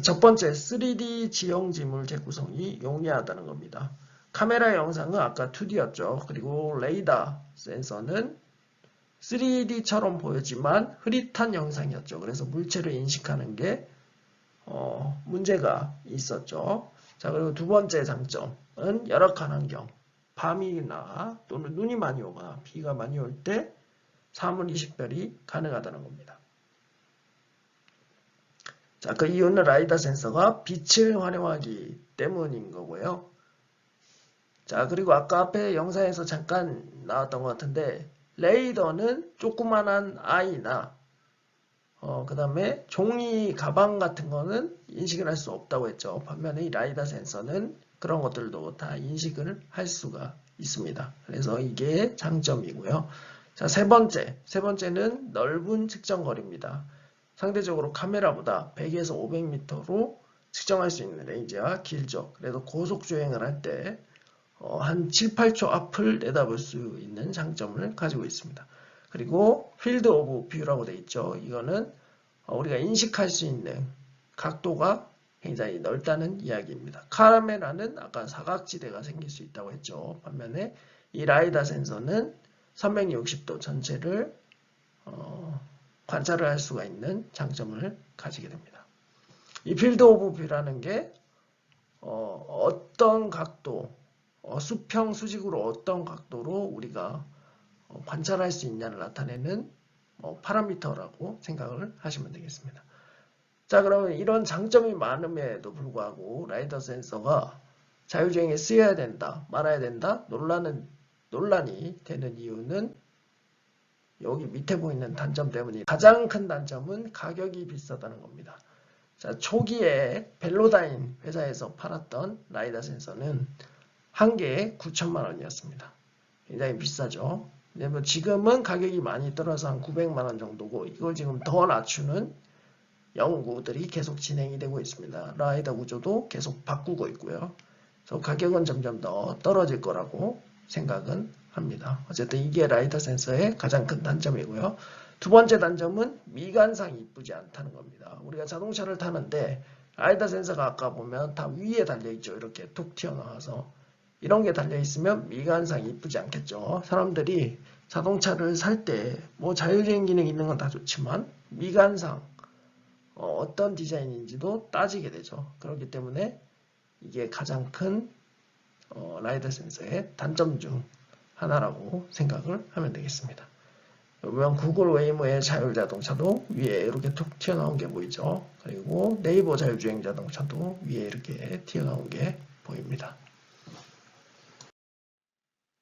Speaker 1: 첫 번째 3D 지형 지물 재구성이 용이하다는 겁니다. 카메라 영상은 아까 2D였죠. 그리고 레이더 센서는 3D처럼 보였지만 흐릿한 영상이었죠. 그래서 물체를 인식하는 게 문제가 있었죠. 자, 그리고 두 번째 장점은 열악한 환경, 밤이나 또는 눈이 많이 오거나 비가 많이 올 때 사물이 식별이 가능하다는 겁니다. 자, 그 이유는 라이다 센서가 빛을 활용하기 때문인 거고요. 자, 그리고 아까 앞에 영상에서 잠깐 나왔던 것 같은데 레이더는 조그만한 아이나 그 다음에 종이 가방 같은 거는 인식을 할 수 없다고 했죠. 반면에 이 라이다 센서는 그런 것들도 다 인식을 할 수가 있습니다. 그래서 이게 장점이고요. 자, 세 번째는 넓은 측정 거리입니다. 상대적으로 카메라보다 100에서 500m로 측정할 수 있는 레인지가 길죠. 그래서 고속 주행을 할 때 한 7, 8초 앞을 내다볼 수 있는 장점을 가지고 있습니다. 그리고 필드 오브 뷰라고 되어 있죠. 이거는 우리가 인식할 수 있는 각도가 굉장히 넓다는 이야기입니다. 카메라는 아까 사각지대가 생길 수 있다고 했죠. 반면에 이 라이다 센서는 360도 전체를 관찰을 할 수가 있는 장점을 가지게 됩니다. 이 필드 오브 뷰라는 게 어떤 각도, 수평, 수직으로 어떤 각도로 우리가 관찰할 수 있냐를 나타내는 파라미터라고 생각을 하시면 되겠습니다. 자, 그러면 이런 장점이 많음에도 불구하고 라이더 센서가 자율주행에 쓰여야 된다, 말아야 된다 논란이 되는 이유는 여기 밑에 보이는 단점 때문이에요. 가장 큰 단점은 가격이 비싸다는 겁니다. 자, 초기에 벨로다인 회사에서 팔았던 라이다 센서는 한 개에 9천만 원이었습니다. 굉장히 비싸죠. 지금은 가격이 많이 떨어져서 한 900만 원 정도고 이걸 지금 더 낮추는 연구들이 계속 진행이 되고 있습니다. 라이더 구조도 계속 바꾸고 있고요. 그래서 가격은 점점 더 떨어질 거라고 생각은 합니다. 어쨌든 이게 라이더 센서의 가장 큰 단점이고요. 두 번째 단점은 미관상이 이쁘지 않다는 겁니다. 우리가 자동차를 타는데 라이더 센서가 아까 보면 다 위에 달려있죠. 이렇게 툭 튀어나와서 이런 게 달려있으면 미관상이 이쁘지 않겠죠. 사람들이 자동차를 살 때 뭐 자율주행 기능이 있는 건 다 좋지만 미관상 어떤 디자인인지도 따지게 되죠. 그렇기 때문에 이게 가장 큰 라이더 센서의 단점 중 하나라고 생각을 하면 되겠습니다. 보면 구글 웨이모의 자율자동차도 위에 이렇게 툭 튀어나온 게 보이죠. 그리고 네이버 자율주행 자동차도 위에 이렇게 튀어나온 게 보입니다.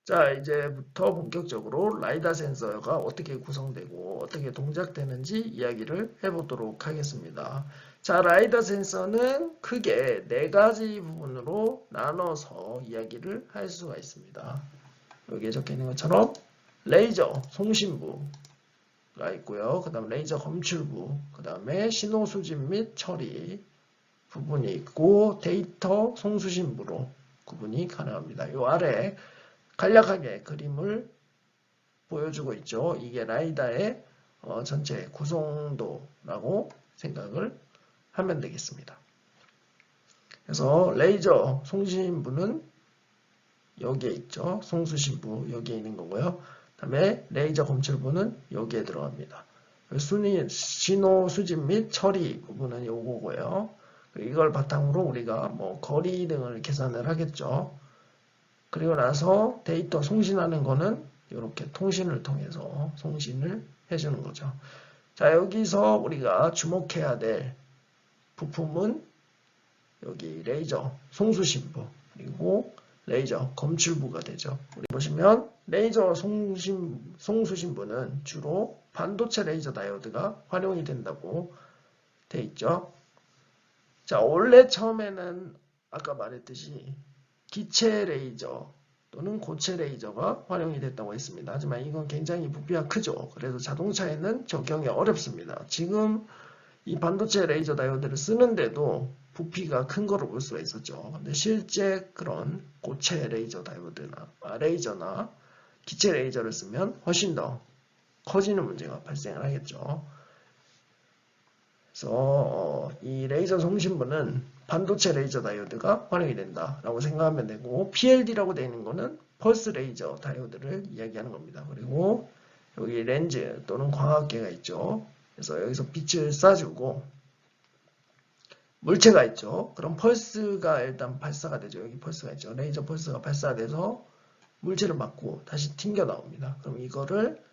Speaker 1: 자, 이제부터 본격적으로 라이다 센서가 어떻게 구성되고 어떻게 동작되는지 이야기를 해보도록 하겠습니다. 자, 라이다 센서는 크게 4가지 부분으로 나눠서 이야기를 할 수가 있습니다. 여기에 적혀 있는 것처럼 레이저 송신부가 있고요. 그 다음 레이저 검출부, 그 다음에 신호 수집 및 처리 부분이 있고 데이터 송수신부로 구분이 가능합니다. 이 아래 간략하게 그림을 보여주고 있죠. 이게 라이다의 전체 구성도라고 생각을 하면 되겠습니다. 그래서 레이저 송신부는 여기에 있죠. 송수신부 여기에 있는 거고요. 그 다음에 레이저 검출부는 여기에 들어갑니다. 신호 수집 및 처리 부분은 요거고요. 이걸 바탕으로 우리가 뭐 거리 등을 계산을 하겠죠. 그리고 나서 데이터 송신하는 거는 이렇게 통신을 통해서 송신을 해주는 거죠. 자, 여기서 우리가 주목해야 될 부품은 여기 레이저 송수신부 그리고 레이저 검출부가 되죠. 우리 보시면 레이저 송수신부는 주로 반도체 레이저 다이오드가 활용이 된다고 돼 있죠. 자, 원래 처음에는 아까 말했듯이 기체 레이저 또는 고체 레이저가 활용이 됐다고 했습니다. 하지만 이건 굉장히 부피가 크죠. 그래서 자동차에는 적용이 어렵습니다. 지금 이 반도체 레이저 다이오드를 쓰는데도 부피가 큰 거를 볼 수가 있었죠. 근데 실제 그런 고체 레이저 다이오드나 레이저나 기체 레이저를 쓰면 훨씬 더 커지는 문제가 발생을 하겠죠. 그래서 이 레이저 송신부는 반도체 레이저 다이오드가 활용이 된다라고 생각하면 되고 PLD라고 되어 있는 거는 펄스 레이저 다이오드를 이야기하는 겁니다. 그리고 여기 렌즈 또는 광학계가 있죠. 그래서 여기서 빛을 쏴주고 물체가 있죠. 그럼 펄스가 일단 발사가 되죠. 여기 펄스가 있죠. 레이저 펄스가 발사돼서 물체를 맞고 다시 튕겨 나옵니다. 그럼 이거를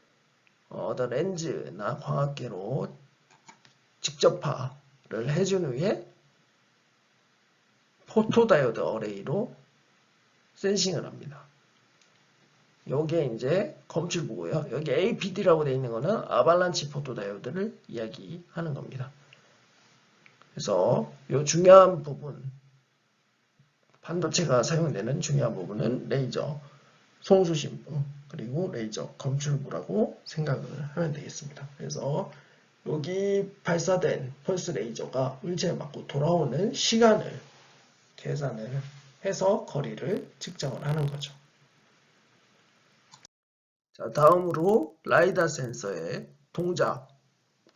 Speaker 1: 어떤 렌즈나 광학계로 직접화를 해준 후에 포토다이오드 어레이로 센싱을 합니다. 요게 이제 검출보고요. 여기 APD라고 되어 있는 거는 아발란치 포토다이오드를 이야기하는 겁니다. 그래서 요 중요한 부분, 반도체가 사용되는 중요한 부분은 레이저 송수신부 그리고 레이저 검출부라고 생각을 하면 되겠습니다. 그래서 여기 발사된 펄스 레이저가 물체에 맞고 돌아오는 시간을 계산을 해서 거리를 측정을 하는 거죠. 자, 다음으로 라이다 센서의 동작,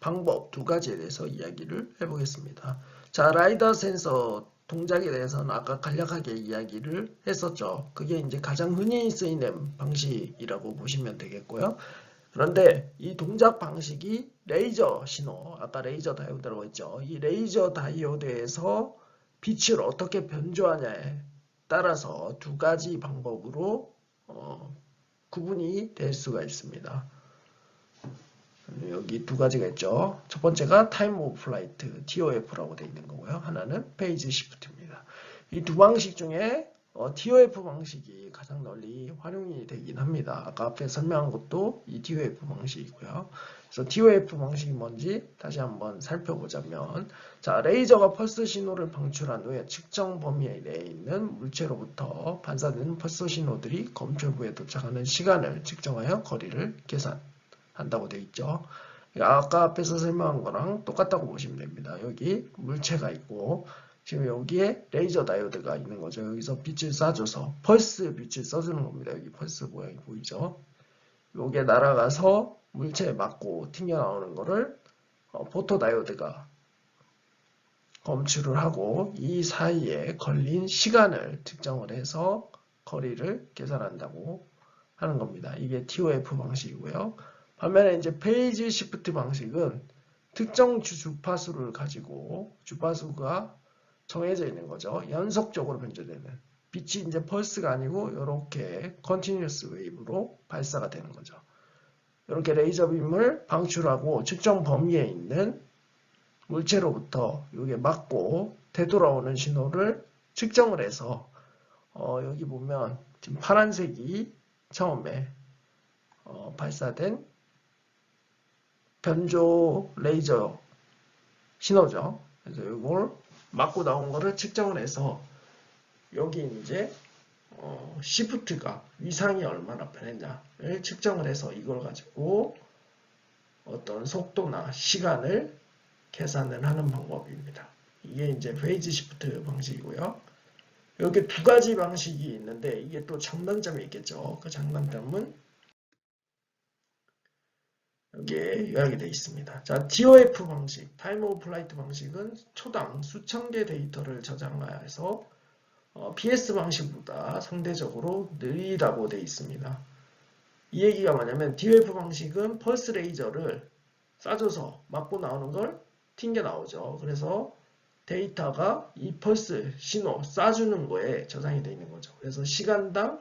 Speaker 1: 방법 두 가지에 대해서 이야기를 해보겠습니다. 자, 라이다 센서 동작에 대해서는 아까 간략하게 이야기를 했었죠. 그게 이제 가장 흔히 쓰이는 방식이라고 보시면 되겠고요. 그런데 이 동작 방식이 레이저 신호, 아까 레이저 다이오드라고 했죠. 이 레이저 다이오드에서 빛을 어떻게 변조하냐에 따라서 두 가지 방법으로 구분이 될 수가 있습니다. 여기 두 가지가 있죠. 첫 번째가 타임 오브 플라이트 TOF라고 되어 있는 거고요. 하나는 페이지 시프트입니다. 이 두 방식 중에 TOF 방식이 가장 널리 활용이 되긴 합니다. 아까 앞에 설명한 것도 이 TOF 방식이고요. 그래서 TOF 방식이 뭔지 다시 한번 살펴보자면, 자, 레이저가 펄스 신호를 방출한 후에 측정 범위 내에 있는 물체로부터 반사되는 펄스 신호들이 검출부에 도착하는 시간을 측정하여 거리를 계산한다고 되어 있죠. 아까 앞에서 설명한 거랑 똑같다고 보시면 됩니다. 여기 물체가 있고 지금 여기에 레이저 다이오드가 있는 거죠. 여기서 빛을 쏴줘서 펄스 빛을 써주는 겁니다. 여기 펄스 모양이 보이죠? 요게 날아가서 물체에 맞고 튕겨나오는 거를 포토다이오드가 검출을 하고 이 사이에 걸린 시간을 측정을 해서 거리를 계산한다고 하는 겁니다. 이게 TOF 방식이고요. 반면에 이제 페이지 시프트 방식은 특정 주파수를 가지고 주파수가 정해져 있는 거죠. 연속적으로 변조되는 빛이 이제 펄스가 아니고 이렇게 컨티뉴어스 웨이브로 발사가 되는 거죠. 이렇게 레이저 빔을 방출하고 측정 범위에 있는 물체로부터 이게 맞고 되돌아오는 신호를 측정을 해서 여기 보면 지금 파란색이 처음에 발사된 변조 레이저 신호죠. 그래서 이걸 맞고 나온 거를 측정을 해서 여기 이제 시프트가 위상이 얼마나 변했냐를 측정을 해서 이걸 가지고 어떤 속도나 시간을 계산을 하는 방법입니다. 이게 이제 페이지 시프트 방식이고요. 여기 두 가지 방식이 있는데 이게 또 장단점이 있겠죠. 그 장단점은 여기에 요약이 되어 있습니다. 자, TOF 방식, 타임 오브 플라이트 방식은 초당 수천 개 데이터를 저장해서 PS 방식보다 상대적으로 느리다고 되어 있습니다. 이 얘기가 뭐냐면 TOF 방식은 펄스 레이저를 쏴줘서 맞고 나오는 걸 튕겨 나오죠. 그래서 데이터가 이 펄스 신호 쏴주는 거에 저장이 되어 있는 거죠. 그래서 시간당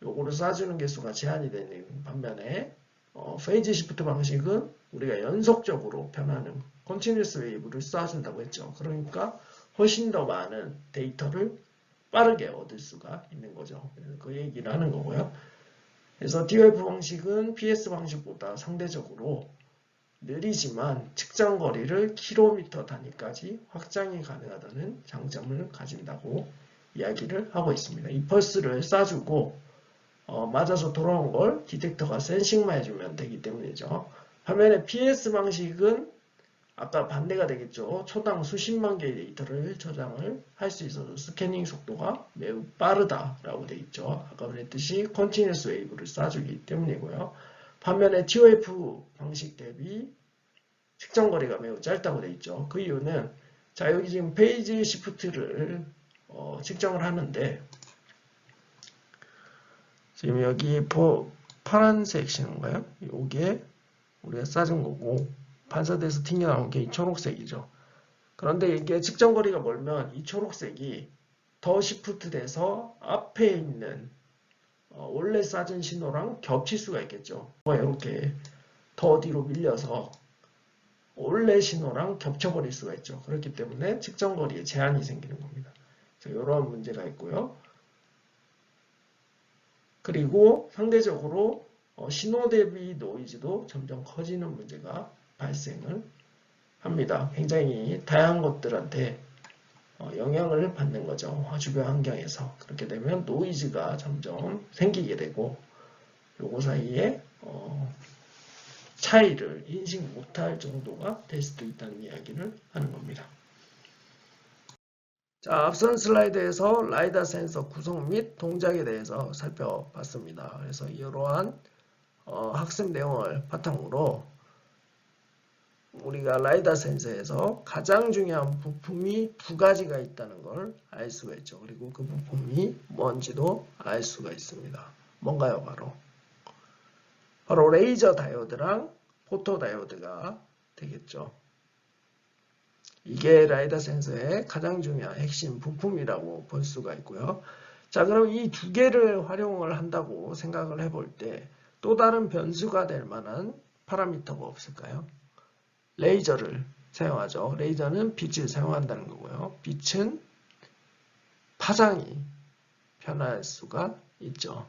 Speaker 1: 요거를 쏴주는 개수가 제한이 되는 반면에 페이지 시프트 방식은 우리가 연속적으로 변하는 컨티뉴어스 웨이브를 쏴준다고 했죠. 그러니까 훨씬 더 많은 데이터를 빠르게 얻을 수가 있는 거죠. 그 얘기를 하는 거고요. 그래서 TOF 방식은 PS 방식보다 상대적으로 느리지만 측정 거리를 킬로미터 단위까지 확장이 가능하다는 장점을 가진다고 이야기를 하고 있습니다. 이 펄스를 쏴주고 맞아서 돌아온 걸 디텍터가 센싱만 해주면 되기 때문이죠. 반면에 PS 방식은 아까 반대가 되겠죠. 초당 수십만 개의 데이터를 저장을 할 수 있어서 스캐닝 속도가 매우 빠르다라고 되어 있죠. 아까 그랬듯이 컨티뉴어스 웨이브를 쏴주기 때문이고요. 반면에 TOF 방식 대비 측정 거리가 매우 짧다고 되어 있죠. 그 이유는 자, 여기 지금 페이지 시프트를 측정을 하는데 지금 여기 파란색 신호인가요? 이게 우리가 쏴준 거고 반사돼서 튕겨나온 게 이 초록색이죠. 그런데 이게 측정 거리가 멀면 이 초록색이 더 시프트 돼서 앞에 있는 원래 쏴진 신호랑 겹칠 수가 있겠죠. 이렇게 더 뒤로 밀려서 원래 신호랑 겹쳐버릴 수가 있죠. 그렇기 때문에 측정 거리에 제한이 생기는 겁니다. 이런 문제가 있고요. 그리고 상대적으로 신호 대비 노이즈도 점점 커지는 문제가 발생을 합니다. 굉장히 다양한 것들한테 영향을 받는 거죠. 주변 환경에서. 그렇게 되면 노이즈가 점점 생기게 되고 요거 사이에 차이를 인식 못할 정도가 될 수도 있다는 이야기를 하는 겁니다. 자, 앞선 슬라이드에서 라이다 센서 구성 및 동작에 대해서 살펴봤습니다. 그래서 이러한 학습 내용을 바탕으로 우리가 라이다 센서에서 가장 중요한 부품이 두 가지가 있다는 걸 알 수가 있죠. 그리고 그 부품이 뭔지도 알 수가 있습니다. 뭔가요? 바로 레이저 다이오드랑 포토 다이오드가 되겠죠. 이게 라이다 센서의 가장 중요한 핵심 부품이라고 볼 수가 있고요. 자, 그럼 이 두 개를 활용을 한다고 생각을 해볼 때 또 다른 변수가 될 만한 파라미터가 없을까요? 레이저를 사용하죠. 레이저는 빛을 사용한다는 거고요. 빛은 파장이 변할 수가 있죠.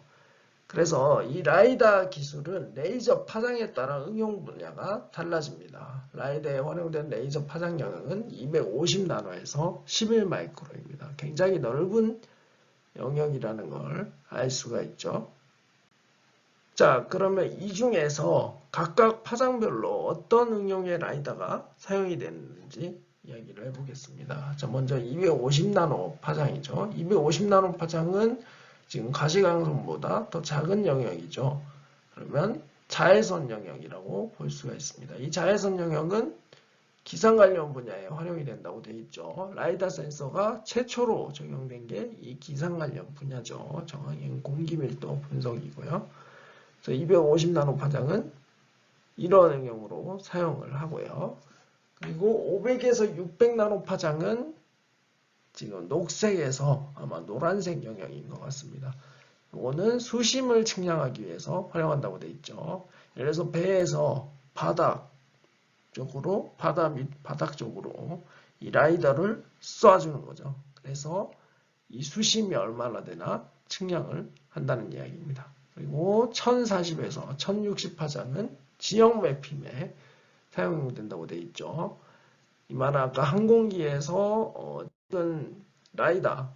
Speaker 1: 그래서 이 라이다 기술은 레이저 파장에 따라 응용 분야가 달라집니다. 라이다에 활용된 레이저 파장 영역은 250나노에서 11마이크로입니다. 굉장히 넓은 영역이라는 걸 알 수가 있죠. 자, 그러면 이 중에서 각각 파장별로 어떤 응용의 라이다가 사용이 되는지 이야기를 해보겠습니다. 자, 먼저 250나노 파장이죠. 250나노 파장은 지금 가시광선보다 더 작은 영역이죠. 그러면 자외선 영역이라고 볼 수가 있습니다. 이 자외선 영역은 기상 관련 분야에 활용이 된다고 되어 있죠. 라이다 센서가 최초로 적용된 게 이 기상 관련 분야죠. 정확히는 공기 밀도 분석이고요. 250나노 파장은 이런 응용으로 사용을 하고요. 그리고 500에서 600나노 파장은 지금 녹색에서 아마 노란색 영역인 것 같습니다. 이거는 수심을 측량하기 위해서 활용한다고 되어 있죠. 예를 들어서 배에서 바닥 쪽으로 이 라이더를 쏴주는 거죠. 그래서 이 수심이 얼마나 되나 측량을 한다는 이야기입니다. 그리고 1040에서 1060 파장은 지역 매핑에 사용된다고 되어 있죠. 이만 아까 항공기에서 어떤 라이다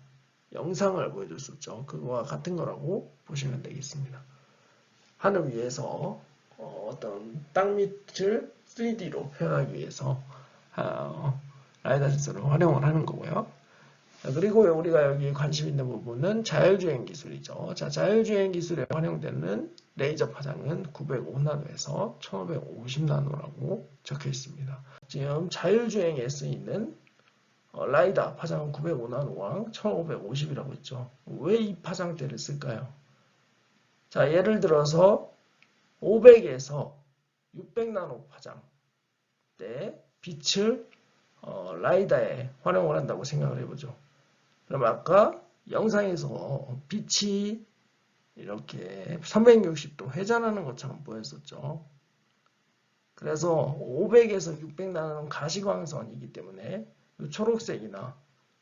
Speaker 1: 영상을 보여줬었죠. 그거와 같은 거라고 보시면 되겠습니다. 하늘 위에서 어떤 땅 밑을 3D로 표현하기 위해서 라이다 센서를 활용을 하는 거고요. 그리고 우리가 여기 관심 있는 부분은 자율주행 기술이죠. 자, 자율주행 기술에 활용되는 레이저 파장은 905나노에서 1550나노라고 적혀 있습니다. 지금 자율주행에 쓰이는 라이다 파장은 905나노와 1550이라고 있죠. 왜 이 파장대를 쓸까요? 자, 예를 들어서 500에서 600나노 파장 때 빛을 라이다에 활용을 한다고 생각을 해보죠. 그럼 아까 영상에서 빛이 이렇게 360도 회전하는 것처럼 보였었죠. 그래서 500에서 600나노는 가시광선이기 때문에 초록색이나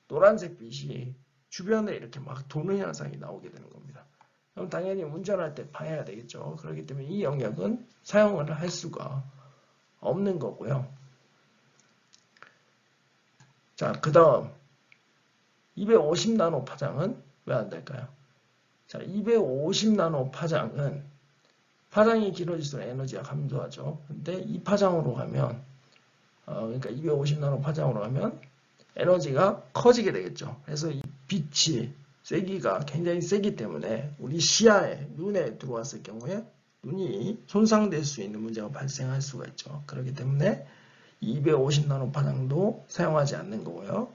Speaker 1: 노란색 빛이 주변에 이렇게 막 도는 현상이 나오게 되는 겁니다. 그럼 당연히 운전할 때 봐야 되겠죠. 그렇기 때문에 이 영역은 사용을 할 수가 없는 거고요. 자, 그 다음 250나노 파장은 왜 안 될까요? 자, 250나노 파장은 파장이 길어질수록 에너지가 감소하죠. 근데 이 파장으로 가면 그러니까 250나노 파장으로 가면 에너지가 커지게 되겠죠. 그래서 이 빛이 세기가 굉장히 세기 때문에 우리 시야에 눈에 들어왔을 경우에 눈이 손상될 수 있는 문제가 발생할 수가 있죠. 그렇기 때문에 250나노 파장도 사용하지 않는 거고요.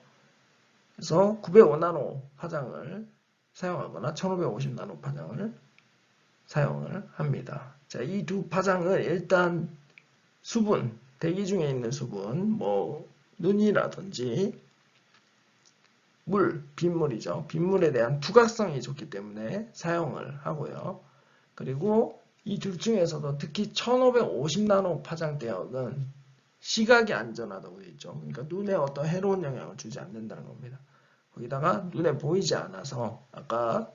Speaker 1: 그래서 905나노 파장을 사용하거나 1550나노 파장을 사용을 합니다. 자, 이 두 파장은 일단 수분, 대기 중에 있는 수분, 뭐 눈이라든지 빗물이죠. 빗물에 대한 투각성이 좋기 때문에 사용을 하고요. 그리고 이 둘 중에서도 특히 1550나노 파장대역은 시각이 안전하다고 되어 있죠. 그러니까 눈에 어떤 해로운 영향을 주지 않는다는 겁니다. 거기다가 눈에 보이지 않아서 아까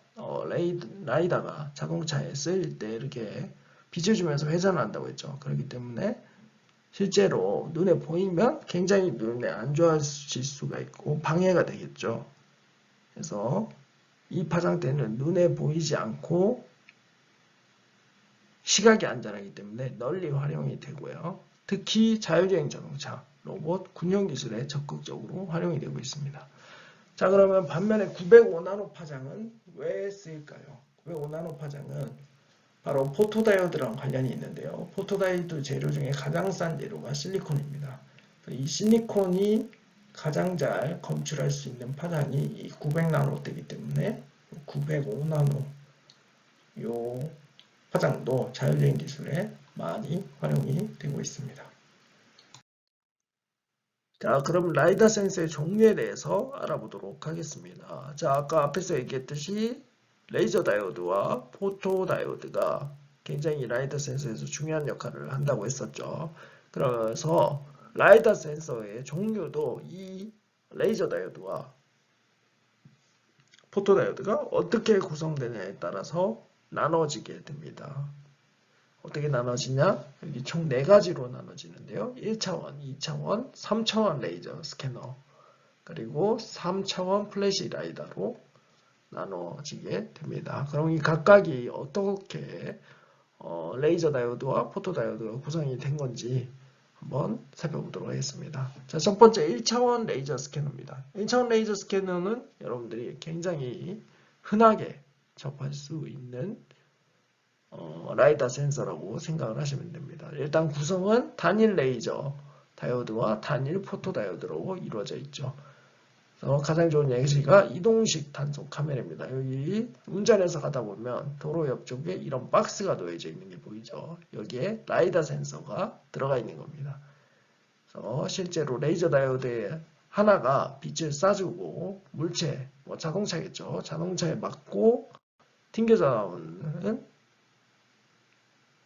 Speaker 1: 라이다가 자동차에 쓰일 때 이렇게 빛을 주면서 회전한다고 했죠. 그렇기 때문에 실제로 눈에 보이면 굉장히 눈에 안 좋아질 수가 있고 방해가 되겠죠. 그래서 이 파장대는 눈에 보이지 않고 시각이 안전하기 때문에 널리 활용이 되고요. 특히 자율주행 자동차, 로봇, 군용 기술에 적극적으로 활용이 되고 있습니다. 자, 그러면 반면에 905나노 파장은 왜 쓰일까요? 905나노 파장은 바로 포토다이오드랑 관련이 있는데요. 포토다이오드 재료 중에 가장 싼 재료가 실리콘입니다. 이 실리콘이 가장 잘 검출할 수 있는 파장이 이 900나노대이기 때문에 905나노 요 파장도 자율주행 기술에 많이 활용이 되고 있습니다. 자, 그럼 라이다 센서의 종류에 대해서 알아보도록 하겠습니다. 자, 아까 앞에서 얘기했듯이 레이저 다이오드와 포토 다이오드가 굉장히 라이다 센서에서 중요한 역할을 한다고 했었죠. 그래서 라이다 센서의 종류도 이 레이저 다이오드와 포토 다이오드가 어떻게 구성되냐에 따라서 나눠지게 됩니다. 어떻게 나눠지냐? 여기 총 4가지로 나눠지는데요. 1차원, 2차원, 3차원 레이저 스캐너, 그리고 3차원 플래시 라이다로 나눠지게 됩니다. 그럼 이 각각이 어떻게 레이저 다이오드와 포토 다이오드가 구성이 된 건지 한번 살펴보도록 하겠습니다. 자, 첫 번째 1차원 레이저 스캐너입니다. 1차원 레이저 스캐너는 여러분들이 굉장히 흔하게 접할 수 있는 라이다 센서라고 생각을 하시면 됩니다. 일단 구성은 단일 레이저 다이오드와 단일 포토 다이오드로 이루어져 있죠. 그래서 가장 좋은 예시가 이동식 단속 카메라입니다. 여기 운전해서 가다 보면 도로 옆쪽에 이런 박스가 놓여져 있는 게 보이죠. 여기에 라이다 센서가 들어가 있는 겁니다. 그래서 실제로 레이저 다이오드의 하나가 빛을 쏴주고 물체, 자동차겠죠. 자동차에 맞고 튕겨져 나오는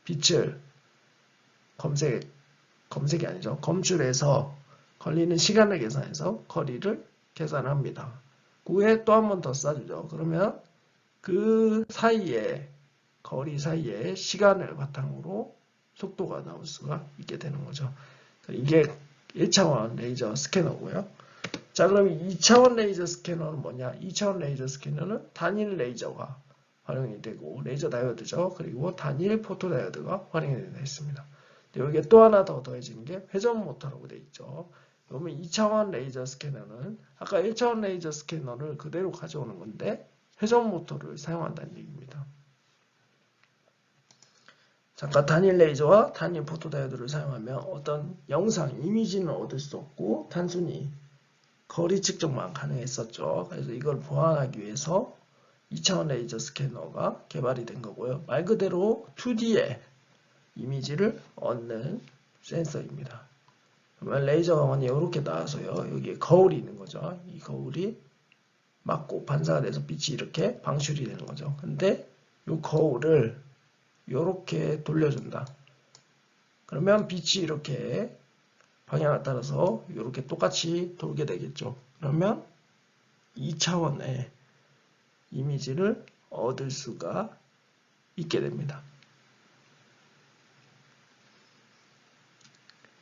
Speaker 1: 빛을 검색이 아니죠. 검출해서 걸리는 시간을 계산해서 거리를 계산합니다. 그 후에 또 한 번 더 쏴주죠. 그러면 그 사이에 거리 사이에 시간을 바탕으로 속도가 나올 수가 있게 되는 거죠. 이게 1차원 레이저 스캐너고요. 자, 그럼 2차원 레이저 스캐너는 뭐냐? 2차원 레이저 스캐너는 단일 레이저가 활용이 되고 레이저 다이오드죠. 그리고 단일 포토 다이오드가 활용이 되어 있습니다. 여기에 또 하나 더 더해지는 게 회전 모터라고 되어 있죠. 그러면 2차원 레이저 스캐너는 아까 1차원 레이저 스캐너를 그대로 가져오는 건데 회전 모터를 사용한다는 얘기입니다. 잠깐 단일 레이저와 단일 포토 다이오드를 사용하면 어떤 영상, 이미지는 얻을 수 없고 단순히 거리 측정만 가능했었죠. 그래서 이걸 보완하기 위해서 2차원 레이저 스캐너가 개발이 된 거고요. 말 그대로 2D의 이미지를 얻는 센서입니다. 그러면 레이저가 먼저 이렇게 나와서요. 여기에 거울이 있는 거죠. 이 거울이 맞고 반사가 돼서 빛이 이렇게 방출이 되는 거죠. 근데 이 거울을 이렇게 돌려준다. 그러면 빛이 이렇게 방향에 따라서 이렇게 똑같이 돌게 되겠죠. 그러면 2차원의 이미지를 얻을 수가 있게 됩니다.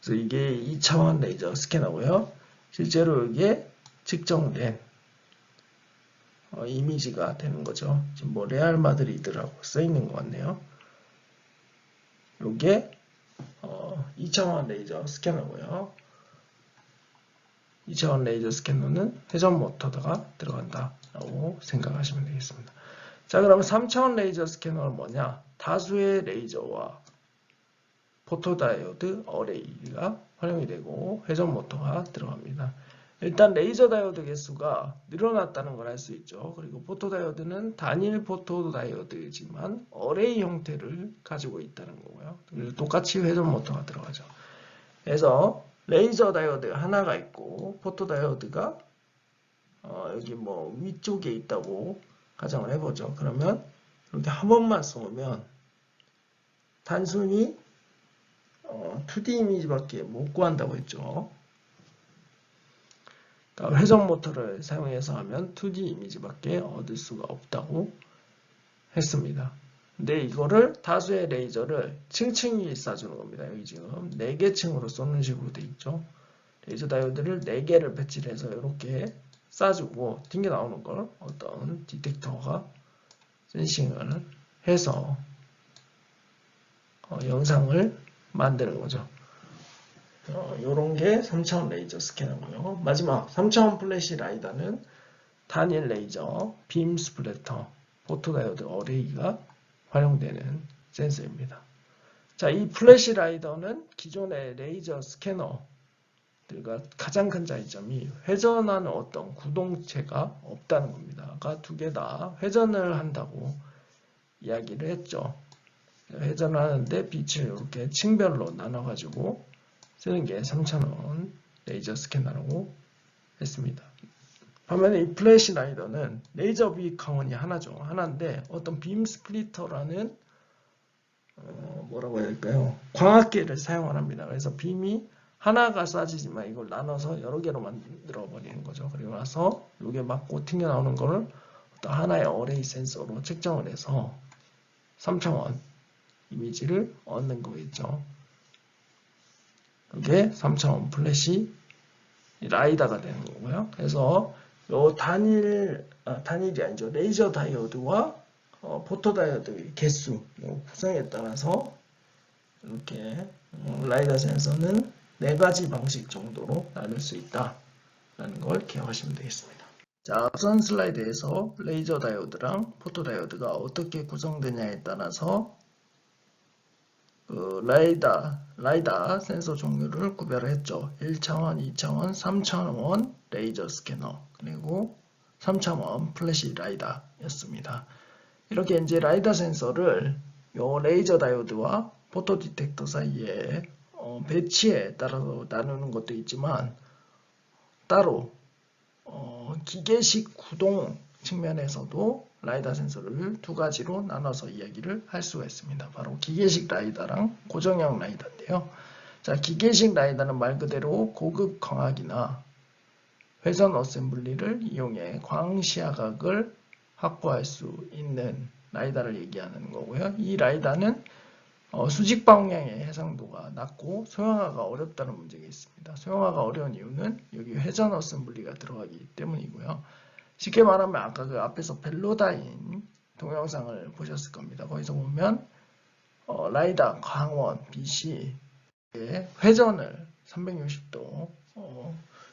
Speaker 1: 그래서 이게 2차원 레이저 스캐너고요. 실제로 이게 측정된 이미지가 되는 거죠. 지금 뭐 레알 마드리드라고 써 있는 것 같네요. 이게 2차원 레이저 스캐너고요. 2차원 레이저 스캐너는 회전 모터가 들어간다라고 생각하시면 되겠습니다. 자, 그러면 3차원 레이저 스캐너는 뭐냐? 다수의 레이저와 포토다이오드 어레이가 활용이 되고 회전 모터가 들어갑니다. 일단 레이저 다이오드 개수가 늘어났다는 걸 알 수 있죠. 그리고 포토다이오드는 단일 포토다이오드지만 어레이 형태를 가지고 있다는 거고요. 그래서 똑같이 회전 모터가 들어가죠. 그래서 레이저 다이오드 하나가 있고 포토다이오드가 여기 뭐 위쪽에 있다고 가정을 해보죠. 그러면 이렇게 한 번만 쏘면 단순히 2D 이미지밖에 못 구한다고 했죠. 그러니까 회전 모터를 사용해서 하면 2D 이미지밖에 얻을 수가 없다고 했습니다. 근데 이거를 다수의 레이저를 층층이 쏴주는 겁니다. 여기 지금 4개 층으로 쏘는 식으로 돼 있죠. 레이저 다이오드를 4개를 배치를 해서 이렇게 쏴주고 튕겨 나오는 걸 어떤 디텍터가 센싱을 해서 영상을 만드는 거죠. 이런 게 3차원 레이저 스캐너고요. 마지막 3차원 플래시 라이다는 단일 레이저, 빔 스플래터, 포토다이오드 어레이가 활용되는 센서입니다. 자, 이 플래시 라이더는 기존의 레이저 스캐너들과 가장 큰 차이점이 회전하는 어떤 구동체가 없다는 겁니다. 아까 두 개 다 회전을 한다고 이야기를 했죠. 회전을 하는데 빛을 이렇게 층별로 나눠가지고 쓰는 게 3차원 레이저 스캐너라고 했습니다. 반면에 이 플래시 라이더는 레이저 빛 강원이 하나죠. 하나인데 어떤 빔 스플리터라는 뭐라고 해야 될까요? 광학계를 사용을 합니다. 그래서 빔이 하나가 쏴지지만 이걸 나눠서 여러 개로 만들어 버리는 거죠. 그리고 나서 이게 맞고 튕겨 나오는 거를 어떤 하나의 어레이 센서로 측정을 해서 3차원 이미지를 얻는 거겠죠. 이게 3차원 플래시 라이다가 되는 거고요. 그래서 요 단일이 아니죠. 레이저 다이오드와 포토 다이오드 개수, 구성에 따라서 이렇게 라이다 센서는 4가지 방식 정도로 나눌 수 있다라는 걸 기억하시면 되겠습니다. 자, 앞선 슬라이드에서 레이저 다이오드랑 포토 다이오드가 어떻게 구성되냐에 따라서 라이다 센서 종류를 구별했죠. 1차원, 2차원, 3차원 레이저 스캐너, 그리고 3차원 플래시 라이다였습니다. 이렇게 이제 라이다 센서를 요 레이저 다이오드와 포토 디텍터 사이에 배치에 따라서 나누는 것도 있지만 따로 기계식 구동 측면에서도 라이다 센서를 2가지로 나눠서 이야기를 할 수가 있습니다. 바로 기계식 라이다랑 고정형 라이다인데요. 자, 기계식 라이다는 말 그대로 고급 광학이나 회전 어셈블리를 이용해 광시야각을 확보할 수 있는 라이다를 얘기하는 거고요. 이 라이다는 수직 방향의 해상도가 낮고 소형화가 어렵다는 문제가 있습니다. 소형화가 어려운 이유는 여기 회전 어셈블리가 들어가기 때문이고요. 쉽게 말하면 아까 그 앞에서 벨로다인 동영상을 보셨을 겁니다. 거기서 보면 라이다 광원 빛이 회전을 360도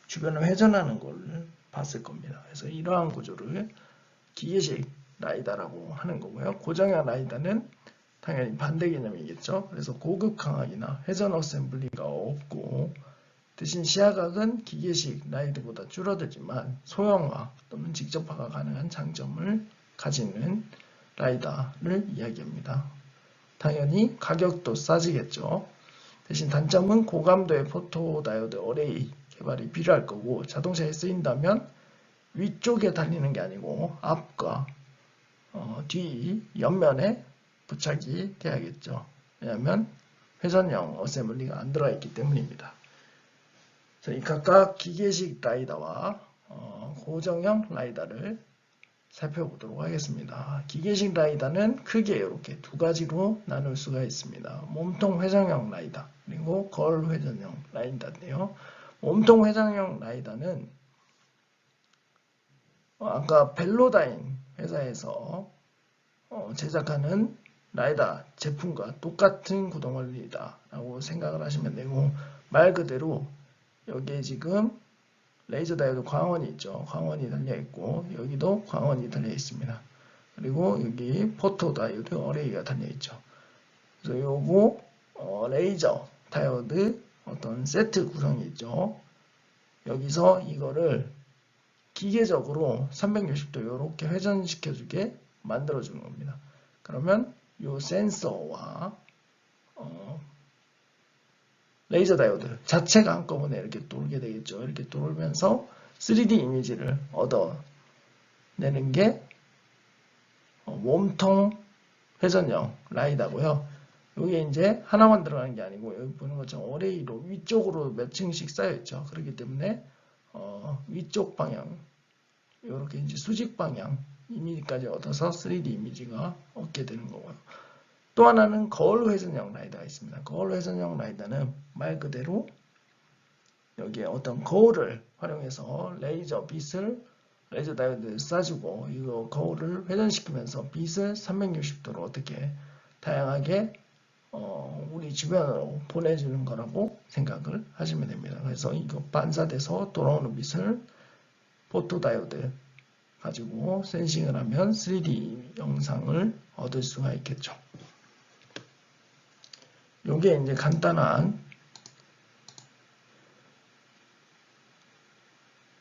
Speaker 1: 주변을 회전하는 걸 봤을 겁니다. 그래서 이러한 구조를 기계식 라이다라고 하는 거고요. 고정형 라이다는 당연히 반대 개념이겠죠. 그래서 고급 광학이나 회전 어셈블리가 없고 대신 시야각은 기계식 라이드보다 줄어들지만 소형화 또는 직접화가 가능한 장점을 가지는 라이다를 이야기합니다. 당연히 가격도 싸지겠죠. 대신 단점은 고감도의 포토다이오드 어레이 개발이 필요할 거고 자동차에 쓰인다면 위쪽에 달리는 게 아니고 앞과 뒤 옆면에 부착이 돼야겠죠. 왜냐하면 회전형 어셈블리가 안 들어가 있기 때문입니다. 이 각각 기계식 라이다와 고정형 라이다를 살펴보도록 하겠습니다. 기계식 라이다는 크게 이렇게 2가지로 나눌 수가 있습니다. 몸통 회전형 라이다 그리고 거울 회전형 라이다인데요. 몸통 회전형 라이다는 아까 벨로다인 회사에서 제작하는 라이다 제품과 똑같은 구동 원리다 라고 생각을 하시면 되고, 말 그대로 여기에 지금 레이저 다이오드 광원이 있죠. 광원이 달려 있고 여기도 광원이 달려 있습니다. 그리고 여기 포토 다이오드 어레이가 달려 있죠. 그래서 요거 레이저 다이오드 어떤 세트 구성이 있죠. 여기서 이거를 기계적으로 360도 이렇게 회전시켜주게 만들어주는 겁니다. 그러면 이 센서와 레이저 다이오드 자체가 한꺼번에 이렇게 돌게 되겠죠. 이렇게 돌면서 3D 이미지를 얻어내는 게 몸통 회전형 라이다고요. 이게 이제 하나만 들어가는 게 아니고 여기 보는 것처럼 어레이로 위쪽으로 몇 층씩 쌓여 있죠. 그렇기 때문에 위쪽 방향 이렇게 이제 수직 방향 이미지까지 얻어서 3D 이미지가 얻게 되는 거고요. 또 하나는 거울 회전형 라이다가 있습니다. 거울 회전형 라이다는 말 그대로 여기에 어떤 거울을 활용해서 레이저 다이오드를 쏴주고 이거 거울을 회전시키면서 빛을 360도로 어떻게 다양하게 우리 주변으로 보내주는 거라고 생각을 하시면 됩니다. 그래서 이거 반사돼서 돌아오는 빛을 포토다이오드 가지고 센싱을 하면 3D 영상을 얻을 수가 있겠죠. 요게 이제 간단한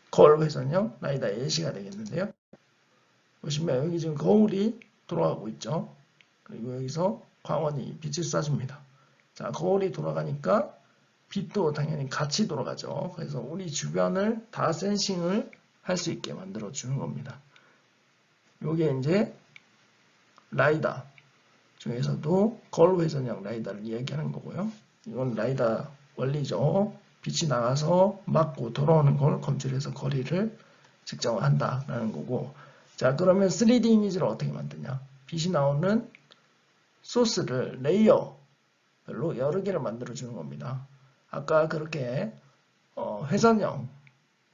Speaker 1: 거울 회전형 라이다 예시가 되겠는데요. 보시면 여기 지금 거울이 돌아가고 있죠. 그리고 여기서 광원이 빛을 쏴줍니다. 자, 거울이 돌아가니까 빛도 당연히 같이 돌아가죠. 그래서 우리 주변을 다 센싱을 할 수 있게 만들어 주는 겁니다. 요게 이제 라이다 중에서도 거울 회전형 라이다를 이야기하는 거고요. 이건 라이다 원리죠. 빛이 나가서 맞고 돌아오는 걸 검출해서 거리를 측정한다라는 거고. 자, 그러면 3D 이미지를 어떻게 만드냐? 빛이 나오는 소스를 레이어별로 여러 개를 만들어 주는 겁니다. 아까 그렇게 회전형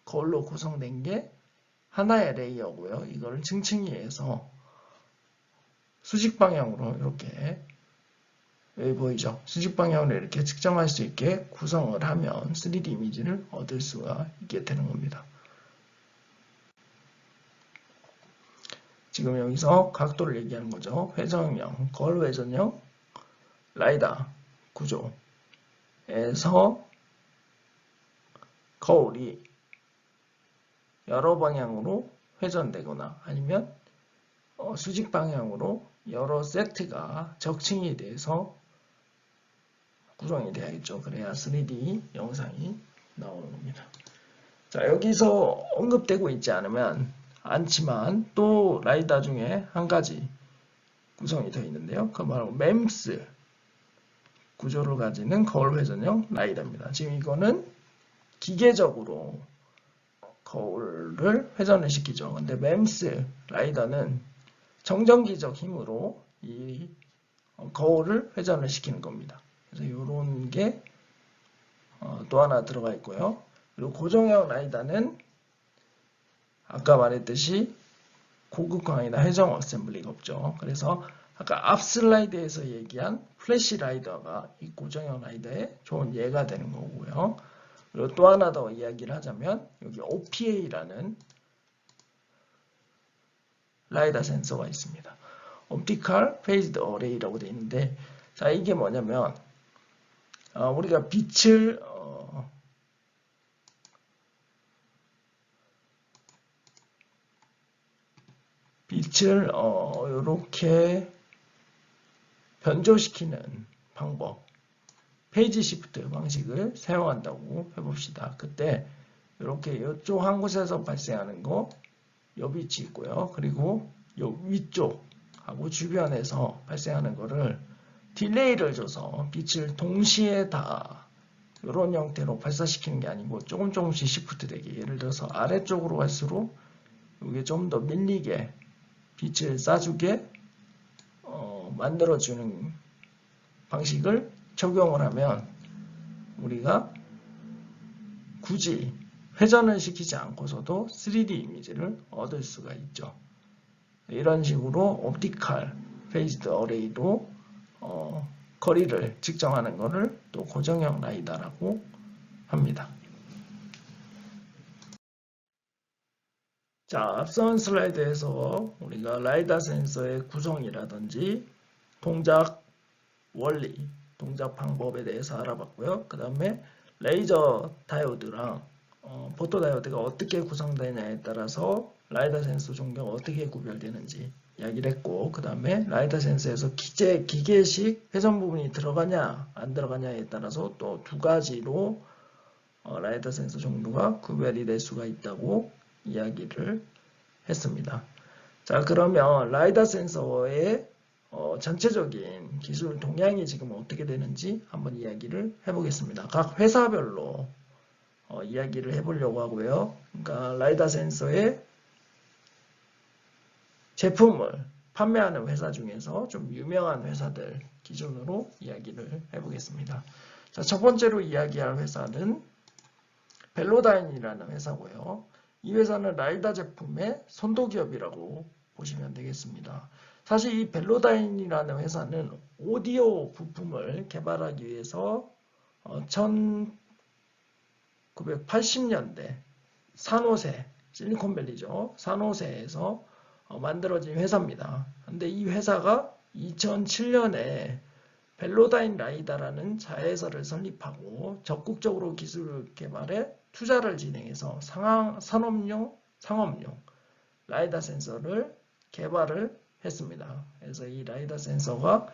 Speaker 1: 거울로 구성된 게 하나의 레이어고요. 이걸 층층이 해서 수직 방향으로 이렇게 여기 보이죠? 수직 방향으로 이렇게 측정할 수 있게 구성을 하면 3D 이미지를 얻을 수가 있게 되는 겁니다. 지금 여기서 각도를 얘기하는 거죠. 회전형, 거울 회전형 라이다 구조에서 거울이 여러 방향으로 회전되거나 아니면 수직 방향으로 여러 세트가 적층이 돼서 구성이 되어야겠죠. 그래야 3D 영상이 나오는 겁니다. 자, 여기서 언급되고 있지 않지만 또 라이다 중에 한 가지 구성이 되어 있는데요. 그 바로 MEMS 구조를 가지는 거울 회전형 라이다입니다. 지금 이거는 기계적으로 거울을 회전을 시키죠. 근데 MEMS 라이다는 정전기적 힘으로 이 거울을 회전을 시키는 겁니다. 그래서 이런 게 또 하나 들어가 있고요. 그리고 고정형 라이다는 아까 말했듯이 고급광이나 회전 어셈블리가 없죠. 그래서 아까 앞 슬라이드에서 얘기한 플래시 라이더가 이 고정형 라이더의 좋은 예가 되는 거고요. 그리고 또 하나 더 이야기를 하자면 여기 OPA라는 라이다 센서가 있습니다. Optical Phased Array라고 되어 있는데, 자, 이게 뭐냐면 우리가 빛을 이렇게 변조시키는 방법, 페이지 시프트 방식을 사용한다고 해봅시다. 그때 이렇게 이쪽 한 곳에서 발생하는 거, 요 빛이 있고요. 그리고 요 위쪽하고 주변에서 발생하는 거를 딜레이를 줘서 빛을 동시에 다 이런 형태로 발사시키는 게 아니고 조금씩 시프트 되게, 예를 들어서 아래쪽으로 갈수록 이게 좀 더 밀리게 빛을 쏴주게 만들어주는 방식을 적용을 하면 우리가 굳이 회전을 시키지 않고서도 3D 이미지를 얻을 수가 있죠. 이런 식으로 옵티컬 페이스드 어레이로 거리를 측정하는 것을 또 고정형 라이다라고 합니다. 자, 앞선 슬라이드에서 우리가 라이다 센서의 구성이라든지 동작 원리, 동작 방법에 대해서 알아봤고요. 그 다음에 레이저 다이오드랑 포토다이오드가 어떻게 구성되냐에 따라서 라이다 센서 종류가 어떻게 구별되는지 이야기를 했고, 그 다음에 라이다 센서에서 기계식 회전 부분이 들어가냐 안 들어가냐에 따라서 또 두 가지로 라이다 센서 종류가 구별이 될 수가 있다고 이야기를 했습니다. 자, 그러면 라이다 센서의 전체적인 기술 동향이 지금 어떻게 되는지 한번 이야기를 해보겠습니다. 각 회사별로 이야기를 해보려고 하고요. 그러니까 라이다 센서의 제품을 판매하는 회사 중에서 좀 유명한 회사들 기준으로 이야기를 해보겠습니다. 자, 첫 번째로 이야기할 회사는 벨로다인이라는 회사고요. 이 회사는 라이다 제품의 선도기업이라고 보시면 되겠습니다. 사실 이 벨로다인이라는 회사는 오디오 부품을 개발하기 위해서 1980년대 산호세, 실리콘밸리죠. 산호세에서 만들어진 회사입니다. 근데 이 회사가 2007년에 벨로다인 라이다라는 자회사를 설립하고 적극적으로 기술 개발에 투자를 진행해서 상업용 라이다 센서를 개발을 했습니다. 그래서 이 라이다 센서가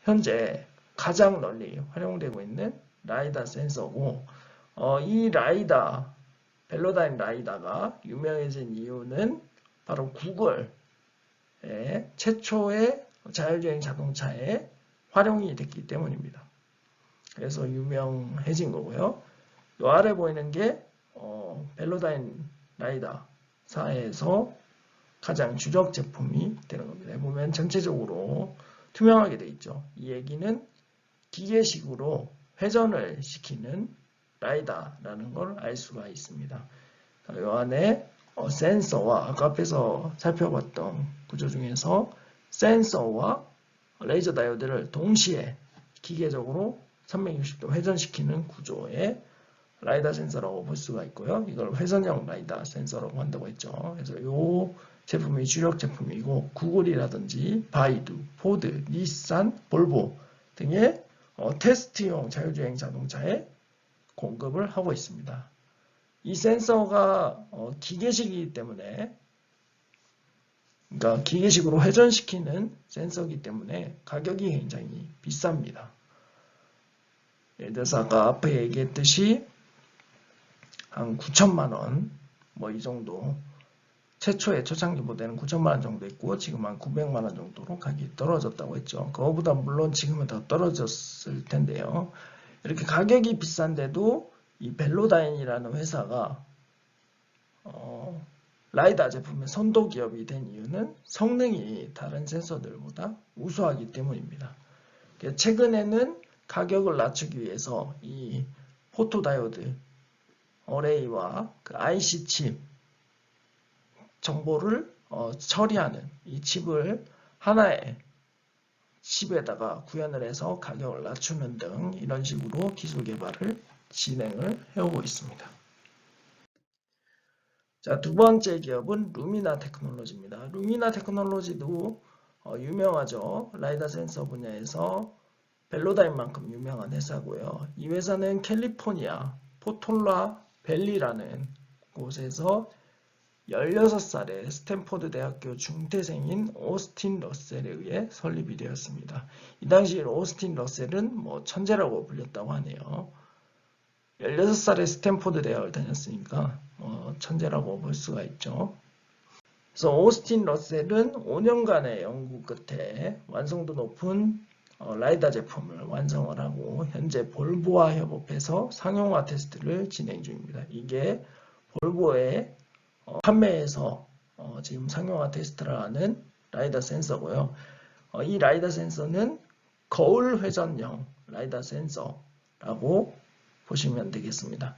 Speaker 1: 현재 가장 널리 활용되고 있는 라이다 센서고, 이 라이다, 벨로다인 라이다가 유명해진 이유는 바로 구글의 최초의 자율주행 자동차에 활용이 됐기 때문입니다. 그래서 유명해진 거고요. 이 아래 보이는 게 벨로다인 라이다사에서 가장 주력 제품이 되는 겁니다. 보면 전체적으로 투명하게 되어 있죠. 이 얘기는 기계식으로 회전을 시키는 라이다라는 걸 알 수가 있습니다. 이 안에 센서와 아까 앞에서 살펴봤던 구조 중에서 센서와 레이저 다이오드를 동시에 기계적으로 360도 회전시키는 구조의 라이다 센서라고 볼 수가 있고요. 이걸 회전형 라이다 센서라고 한다고 했죠. 그래서 이 제품이 주력 제품이고, 구글이라든지 바이두, 포드, 닛산, 볼보 등의 테스트용 자율주행 자동차에 공급을 하고 있습니다. 이 센서가 기계식이기 때문에, 그러니까 기계식으로 회전시키는 센서이기 때문에 가격이 굉장히 비쌉니다. 예를 들어서 아까 앞에 얘기했듯이 한 9천만 원, 뭐 이 정도, 최초의 초창기 모델은 9천만 원 정도 있고 지금 한 900만 원 정도로 가격이 떨어졌다고 했죠. 그거보다 물론 지금은 더 떨어졌을 텐데요. 이렇게 가격이 비싼데도 이 벨로다인이라는 회사가 라이다 제품의 선도 기업이 된 이유는 성능이 다른 센서들보다 우수하기 때문입니다. 최근에는 가격을 낮추기 위해서 이 포토다이오드 어레이와 그 IC 칩 정보를 처리하는 이 칩을 하나의 칩에다가 구현을 해서 가격을 낮추는 등 이런 식으로 기술 개발을 진행을 해오고 있습니다. 자, 두 번째 기업은 루미나 테크놀로지입니다. 루미나 테크놀로지도 유명하죠. 라이다 센서 분야에서 벨로다인만큼 유명한 회사고요. 이 회사는 캘리포니아 포톨라 밸리라는 곳에서 16살의 스탠포드 대학교 중퇴생인 오스틴 러셀에 의해 설립이 되었습니다. 이 당시 오스틴 러셀은 뭐 천재라고 불렸다고 하네요. 16살에 스탠포드 대학을 다녔으니까 천재라고 볼 수가 있죠. 그래서 오스틴 러셀은 5년간의 연구 끝에 완성도 높은 라이다 제품을 완성을 하고 현재 볼보와 협업해서 상용화 테스트를 진행 중입니다. 이게 볼보의 판매에서 지금 상용화 테스트를 하는 라이다 센서고요. 이 라이다 센서는 거울 회전형 라이다 센서라고 보시면 되겠습니다.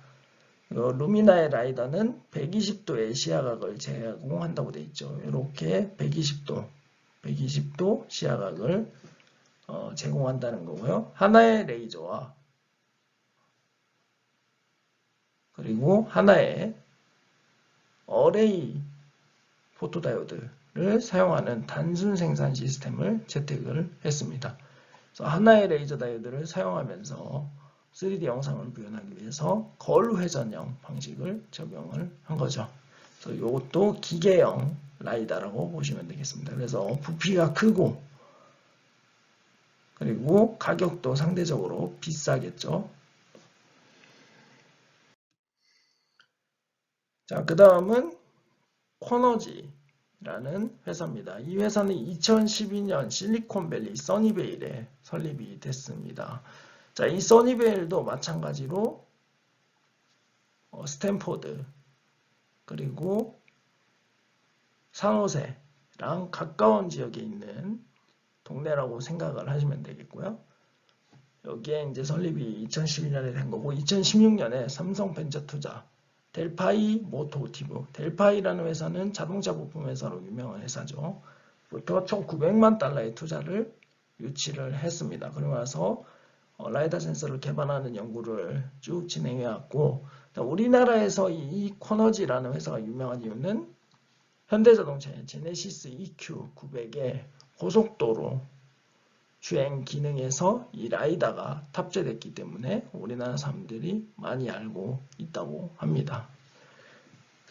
Speaker 1: 루미나의 라이다는 120도의 시야각을 제공한다고 되어 있죠. 이렇게 120도 시야각을 제공한다는 거고요. 하나의 레이저와 그리고 하나의 어레이 포토다이오드를 사용하는 단순 생산 시스템을 채택을 했습니다. 그래서 하나의 레이저 다이오드를 사용하면서 3D 영상을 구현하기 위해서 거울 회전형 방식을 적용을 한 거죠. 그래서 이것도 기계형 라이다라고 보시면 되겠습니다. 그래서 부피가 크고 그리고 가격도 상대적으로 비싸겠죠. 자, 그 다음은 쿼너지라는 회사입니다. 이 회사는 2012년 실리콘밸리 써니베일에 설립이 됐습니다. 자, 이 써니베일도 마찬가지로 스탠포드 그리고 산호세랑 가까운 지역에 있는 동네라고 생각을 하시면 되겠고요. 여기에 이제 설립이 2012년에 된 거고 2016년에 삼성벤처투자 델파이 모토티브 델파이라는 회사는 자동차 부품 회사로 유명한 회사죠. 부터 총 900만 달러의 투자를 유치를 했습니다. 그러고 나서 라이다 센서를 개발하는 연구를 쭉 진행해 왔고 우리나라에서 이 쿼너지라는 회사가 유명한 이유는 현대자동차의 제네시스 EQ900의 고속도로 주행 기능에서 이 라이다가 탑재됐기 때문에 우리나라 사람들이 많이 알고 있다고 합니다.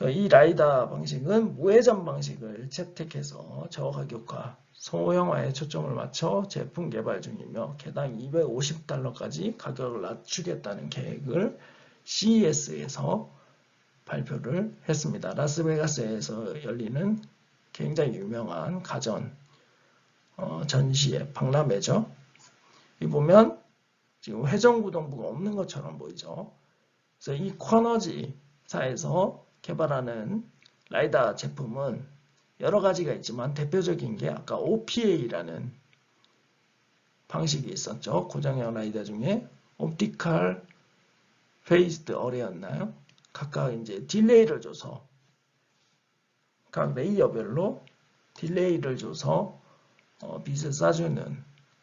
Speaker 1: 이 라이다 방식은 무회전 방식을 채택해서 저가격화, 소형화에 초점을 맞춰 제품 개발 중이며 개당 250달러까지 가격을 낮추겠다는 계획을 CES에서 발표를 했습니다. 라스베가스에서 열리는 굉장히 유명한 가전 전시회, 박람회죠. 이 보면 지금 회전구동부가 없는 것처럼 보이죠. 그래서 이 쿼너지사에서 개발하는 라이다 제품은 여러 가지가 있지만 대표적인 게 아까 OPA라는 방식이 있었죠. 고정형 라이다 중에 옵티컬 페이스드 어레였나요? 각각 이제 딜레이를 줘서 각 레이어별로 딜레이를 줘서 빛을 쏴주는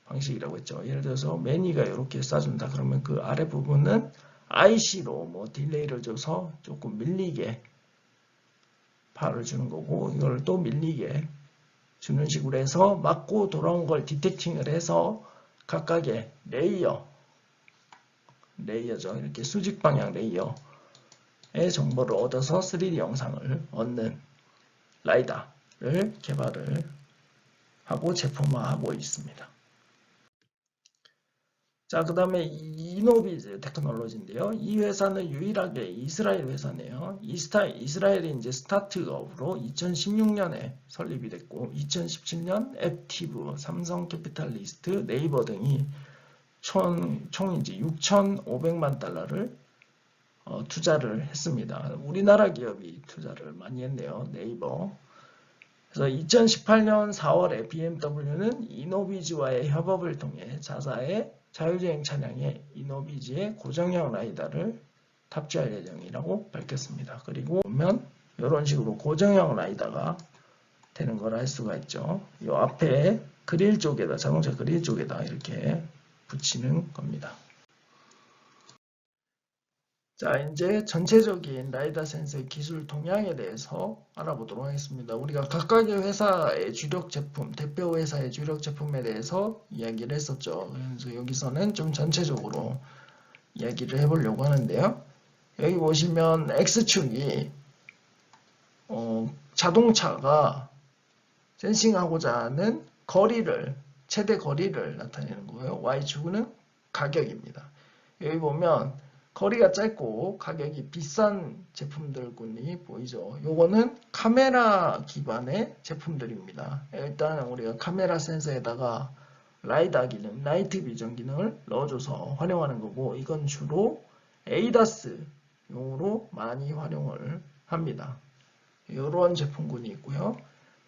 Speaker 1: 방식이라고 했죠. 예를 들어서 매니가 이렇게 쏴준다. 그러면 그 아래 부분은 IC로 뭐 딜레이를 줘서 조금 밀리게 파를 주는 거고 이걸 또 밀리게 주는 식으로 해서 맞고 돌아온 걸 디텍팅을 해서 각각의 레이어죠. 이렇게 수직 방향 레이어의 정보를 얻어서 3D 영상을 얻는 라이다를 개발을 하고 제품화하고 있습니다. 자, 그 다음에 이노비즈 테크놀로지인데요. 이 회사는 유일하게 이스라엘 회사네요. 이스라엘이 이제 스타트업으로 2016년에 설립이 됐고 2017년 앱티브, 삼성캐피탈리스트, 네이버 등이 총 이제 6,500만 달러를 투자를 했습니다. 우리나라 기업이 투자를 많이 했네요. 네이버. 그래서 2018년 4월에 BMW는 이노비즈와의 협업을 통해 자사의 자율주행 차량에 이노비즈의 고정형 라이다를 탑재할 예정이라고 밝혔습니다. 그리고 보면 이런 식으로 고정형 라이다가 되는 걸 알 수가 있죠. 이 앞에 그릴 쪽에다 자동차 그릴 쪽에다 이렇게 붙이는 겁니다. 자, 이제 전체적인 라이다 센서의 기술 동향에 대해서 알아보도록 하겠습니다. 우리가 각각의 회사의 주력 제품, 대표 회사의 주력 제품에 대해서 이야기를 했었죠. 그래서 여기서는 좀 전체적으로 이야기를 해보려고 하는데요. 여기 보시면 X축이 자동차가 센싱하고자 하는 거리를, 최대 거리를 나타내는 거예요. Y축은 가격입니다. 여기 보면 거리가 짧고 가격이 비싼 제품들군이 보이죠. 요거는 카메라 기반의 제품들입니다. 일단 우리가 카메라 센서에다가 라이다 기능, 나이트 비전 기능을 넣어줘서 활용하는 거고 이건 주로 에이다스 용으로 많이 활용을 합니다. 이런 제품군이 있고요.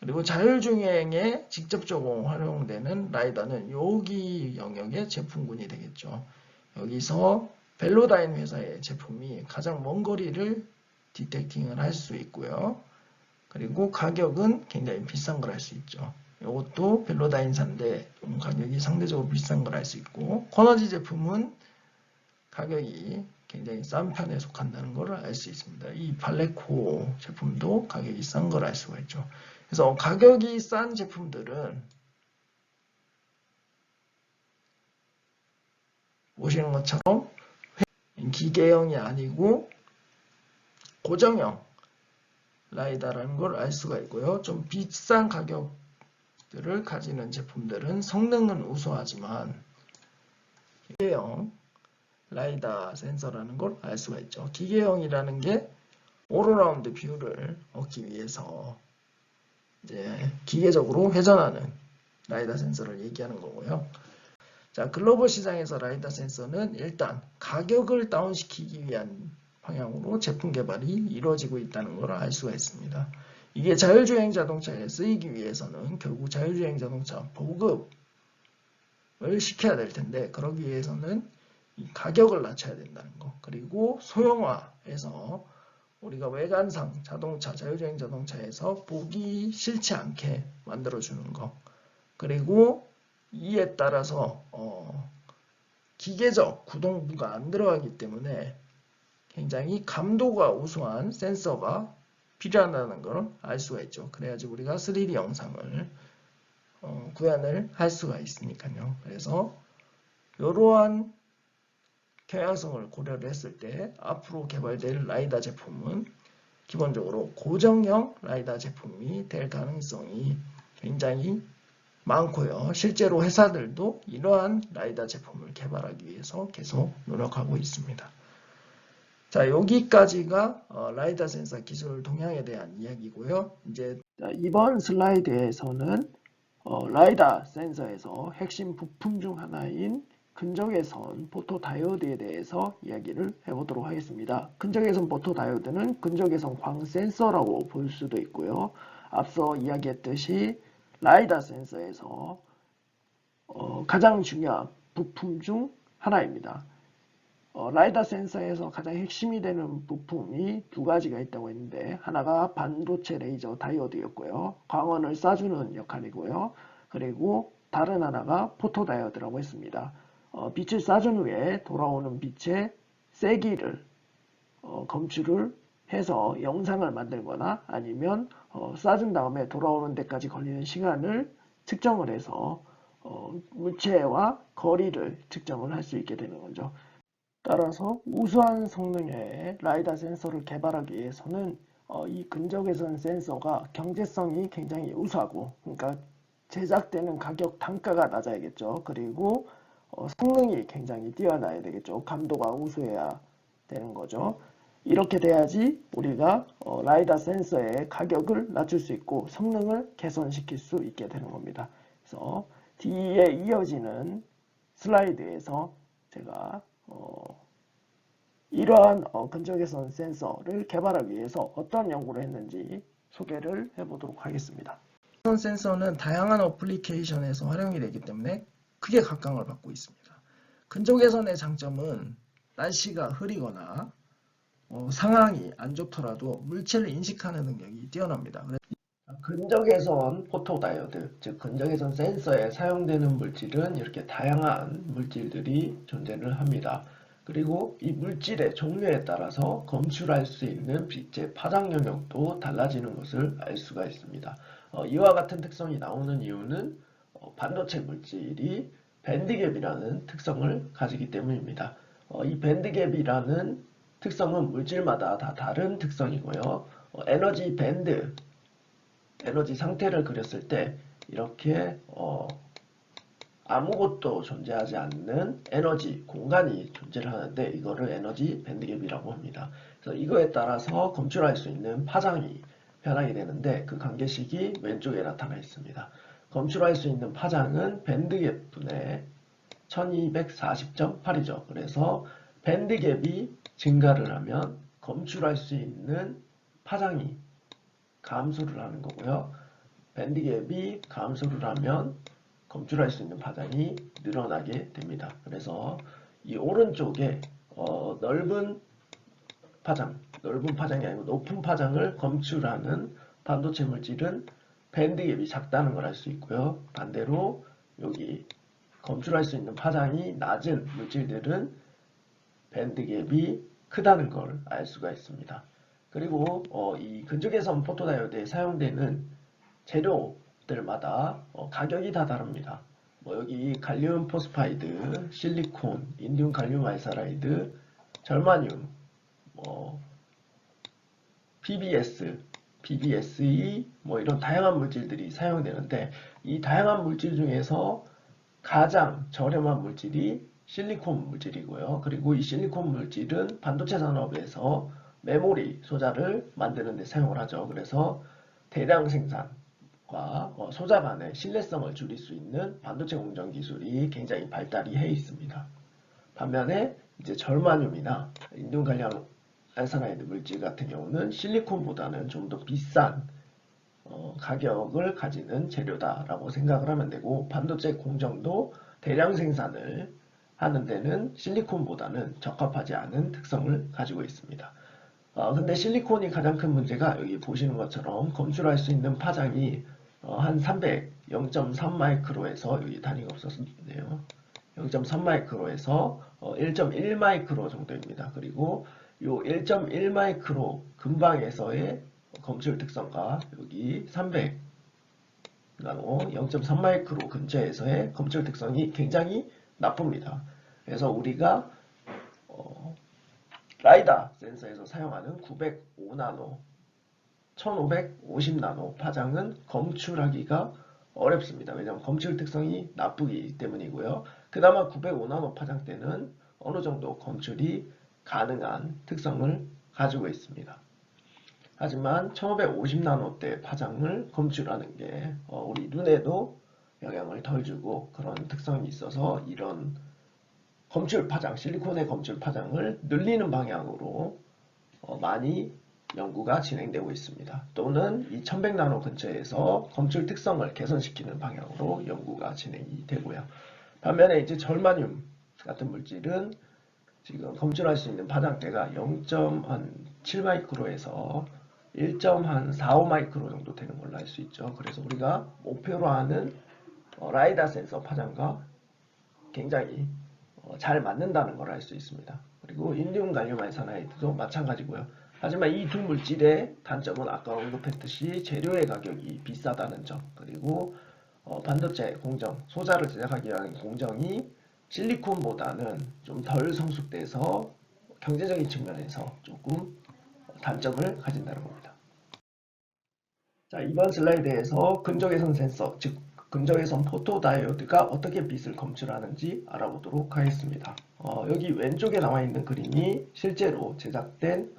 Speaker 1: 그리고 자율주행에 직접적으로 활용되는 라이다는 여기 영역의 제품군이 되겠죠. 여기서 벨로다인 회사의 제품이 가장 먼 거리를 디텍팅을 할 수 있고요. 그리고 가격은 굉장히 비싼 걸 알 수 있죠. 이것도 벨로다인사인데 좀 가격이 상대적으로 비싼 걸 알 수 있고 커너지 제품은 가격이 굉장히 싼 편에 속한다는 걸 알 수 있습니다. 이 발레코 제품도 가격이 싼 걸 알 수가 있죠. 그래서 가격이 싼 제품들은 보시는 것처럼 기계형이 아니고 고정형 라이다라는 걸 알 수가 있고요. 좀 비싼 가격들을 가지는 제품들은 성능은 우수하지만 기계형 라이다 센서라는 걸 알 수가 있죠. 기계형이라는 게 올어라운드 뷰를 얻기 위해서 이제 기계적으로 회전하는 라이다 센서를 얘기하는 거고요. 자, 글로벌 시장에서 라이다 센서는 일단 가격을 다운시키기 위한 방향으로 제품 개발이 이루어지고 있다는 걸 알 수가 있습니다. 이게 자율주행 자동차에 쓰이기 위해서는 결국 자율주행 자동차 보급을 시켜야 될 텐데, 그러기 위해서는 이 가격을 낮춰야 된다는 거, 그리고 소형화해서 우리가 외관상 자동차, 자율주행 자동차에서 보기 싫지 않게 만들어주는 거, 그리고 이에 따라서 기계적 구동부가 안 들어가기 때문에 굉장히 감도가 우수한 센서가 필요하다는 걸 알 수가 있죠. 그래야지 우리가 3D 영상을 구현을 할 수가 있으니까요. 그래서 이러한 경향성을 고려를 했을 때 앞으로 개발될 라이다 제품은 기본적으로 고정형 라이다 제품이 될 가능성이 굉장히 많고요. 실제로 회사들도 이러한 라이다 제품을 개발하기 위해서 계속 노력하고 있습니다. 자, 여기까지가 라이다 센서 기술 동향에 대한 이야기고요. 이제 이번 슬라이드에서는 라이다 센서에서 핵심 부품 중 하나인 근적외선 포토다이오드에 대해서 이야기를 해보도록 하겠습니다. 근적외선 포토다이오드는 근적외선 광 센서라고 볼 수도 있고요. 앞서 이야기했듯이 라이다 센서에서 가장 중요한 부품 중 하나입니다. 라이다 센서에서 가장 핵심이 되는 부품이 두 가지가 있다고 했는데, 하나가 반도체 레이저 다이오드였고요. 광원을 쏴주는 역할이고요. 그리고 다른 하나가 포토다이오드라고 했습니다. 빛을 쏴준 후에 돌아오는 빛의 세기를 검출을 해서 영상을 만들거나 아니면 쏴준 다음에 돌아오는 데까지 걸리는 시간을 측정을 해서 물체와 거리를 측정을 할 수 있게 되는 거죠. 따라서 우수한 성능의 라이다 센서를 개발하기 위해서는 이 근적외선 센서가 경제성이 굉장히 우수하고, 그러니까 제작되는 가격 단가가 낮아야겠죠. 그리고 성능이 굉장히 뛰어나야 되겠죠. 감도가 우수해야 되는 거죠. 이렇게 돼야지 우리가 라이다 센서의 가격을 낮출 수 있고 성능을 개선시킬 수 있게 되는 겁니다. 그래서 뒤에 이어지는 슬라이드에서 제가 이러한 근적외선 센서를 개발하기 위해서 어떤 연구를 했는지 소개를 해보도록 하겠습니다. 근적외선 센서는 다양한 어플리케이션에서 활용이 되기 때문에 크게 각광을 받고 있습니다. 근적외선의 장점은 날씨가 흐리거나 상황이 안 좋더라도 물체를 인식하는 능력이 뛰어납니다. 근적외선 포토다이오드, 즉 근적외선 센서에 사용되는 물질은 이렇게 다양한 물질들이 존재를 합니다. 그리고 이 물질의 종류에 따라서 검출할 수 있는 빛의 파장 영역도 달라지는 것을 알 수가 있습니다. 이와 같은 특성이 나오는 이유는 반도체 물질이 밴드갭이라는 특성을 가지기 때문입니다. 이 밴드갭이라는 특성은 물질마다 다 다른 특성이고요. 에너지 밴드, 에너지 상태를 그렸을 때 이렇게 아무것도 존재하지 않는 에너지 공간이 존재를 하는데, 이거를 에너지 밴드갭이라고 합니다. 그래서 이거에 따라서 검출할 수 있는 파장이 변하게 되는데, 그 관계식이 왼쪽에 나타나 있습니다. 검출할 수 있는 파장은 밴드갭 분의 1240.8이죠. 그래서 밴드갭이 증가를 하면 검출할 수 있는 파장이 감소를 하는 거고요. 밴드갭이 감소를 하면 검출할 수 있는 파장이 늘어나게 됩니다. 그래서 이 오른쪽에 넓은 파장이 아니고 높은 파장을 검출하는 반도체 물질은 밴드갭이 작다는 걸 알 수 있고요. 반대로 여기 검출할 수 있는 파장이 낮은 물질들은 밴드갭이 크다는 걸 알 수가 있습니다. 그리고 이 근적외선 포토다이오드에 사용되는 재료들마다 가격이 다 다릅니다. 여기 갈륨 포스파이드, 실리콘, 인디움 갈륨 알사라이드, 절마늄, PBS, PBSE 이런 다양한 물질들이 사용되는데, 이 다양한 물질 중에서 가장 저렴한 물질이 실리콘 물질이고요. 그리고 이 실리콘 물질은 반도체 산업에서 메모리 소자를 만드는 데 사용을 하죠. 그래서 대량 생산과 소자 간의 신뢰성을 줄일 수 있는 반도체 공정 기술이 굉장히 발달이 해 있습니다. 반면에 이제 절마늄이나 인디움 갈리움 안산화이드 물질 같은 경우는 실리콘보다는 좀 더 비싼 가격을 가지는 재료다라고 생각을 하면 되고, 반도체 공정도 대량 생산을 하는 데는 실리콘보다는 적합하지 않은 특성을 가지고 있습니다. 근데 실리콘이 가장 큰 문제가 여기 보시는 것처럼 검출할 수 있는 파장이 한 0.3 마이크로에서, 여기 단위가 없었네요. 0.3 마이크로에서 1.1 마이크로 정도입니다. 그리고 요 1.1 마이크로 근방에서의 검출 특성과 여기 300 나노 0.3 마이크로 근처에서의 검출 특성이 굉장히 나쁩니다. 그래서 우리가 라이다 센서에서 사용하는 905나노, 1550나노 파장은 검출하기가 어렵습니다. 왜냐하면 검출 특성이 나쁘기 때문이고요. 그나마 905나노 파장 때는 어느 정도 검출이 가능한 특성을 가지고 있습니다. 하지만 1550나노대 파장을 검출하는 게 우리 눈에도 영향을 덜 주고 그런 특성이 있어서 이런 검출 파장, 실리콘의 검출 파장을 늘리는 방향으로 많이 연구가 진행되고 있습니다. 또는 이 1100나노 근처에서 검출 특성을 개선시키는 방향으로 연구가 진행이 되고요. 반면에 이제 절마늄 같은 물질은 지금 검출할 수 있는 파장대가 0.7 마이크로에서 1.45 마이크로 정도 되는 걸로 알 수 있죠. 그래서 우리가 목표로 하는 라이다 센서 파장과 굉장히 잘 맞는다는 걸 알 수 있습니다. 그리고 인디움 갈륨 안산화이드도 마찬가지고요. 하지만 이 두 물질의 단점은 아까 언급했듯이 재료의 가격이 비싸다는 점, 그리고 반도체 공정, 소자를 제작하기 위한 공정이 실리콘보다는 좀 덜 성숙돼서 경제적인 측면에서 조금 단점을 가진다는 겁니다. 자, 이번 슬라이드에서 근적외선 센서, 즉 근적외선 포토다이오드가 어떻게 빛을 검출하는지 알아보도록 하겠습니다. 여기 왼쪽에 나와 있는 그림이 실제로 제작된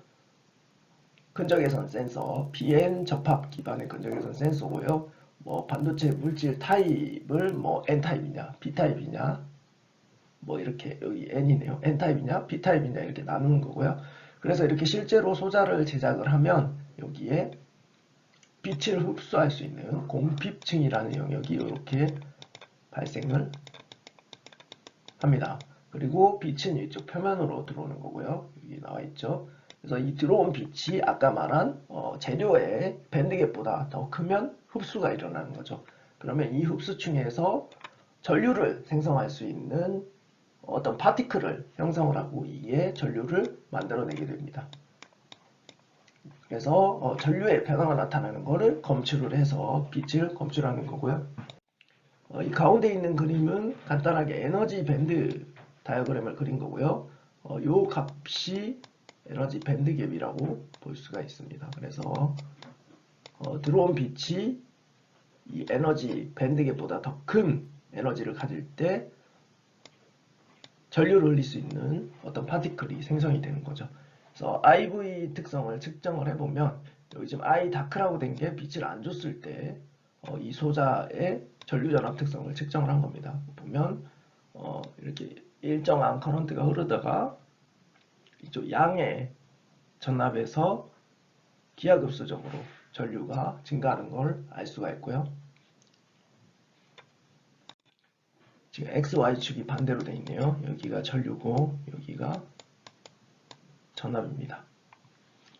Speaker 1: 근적외선 센서, BN 접합 기반의 근적외선 센서고요. 반도체 물질 타입을 N타입이냐, B타입이냐, 이렇게 여기 N이네요. N타입이냐, B타입이냐 이렇게 나누는 거고요. 그래서 이렇게 실제로 소자를 제작을 하면 여기에 빛을 흡수할 수 있는 공핍층이라는 영역이 이렇게 발생을 합니다. 그리고 빛은 이쪽 표면으로 들어오는 거고요. 여기 나와 있죠. 그래서 이 들어온 빛이 아까 말한 재료의 밴드갭보다 더 크면 흡수가 일어나는 거죠. 그러면 이 흡수층에서 전류를 생성할 수 있는 어떤 파티클을 형성을 하고 이에 전류를 만들어내게 됩니다. 그래서 전류의 변화가 나타나는 것을 검출을 해서 빛을 검출하는 거고요. 이 가운데 있는 그림은 간단하게 에너지 밴드 다이어그램을 그린 거고요. 요 값이 에너지 밴드 갭이라고 볼 수가 있습니다. 그래서 들어온 빛이 이 에너지 밴드 갭보다 더 큰 에너지를 가질 때 전류를 흘릴 수 있는 어떤 파티클이 생성이 되는 거죠. 그래서 IV 특성을 측정을 해보면 여기 지금 I 다크라고 된 게 빛을 안 줬을 때 이 소자의 전류전압 특성을 측정을 한 겁니다. 보면 이렇게 일정한 커런트가 흐르다가 이쪽 양의 전압에서 기하급수적으로 전류가 증가하는 걸 알 수가 있고요. 지금 XY축이 반대로 되어 있네요. 여기가 전류고 여기가 전압입니다.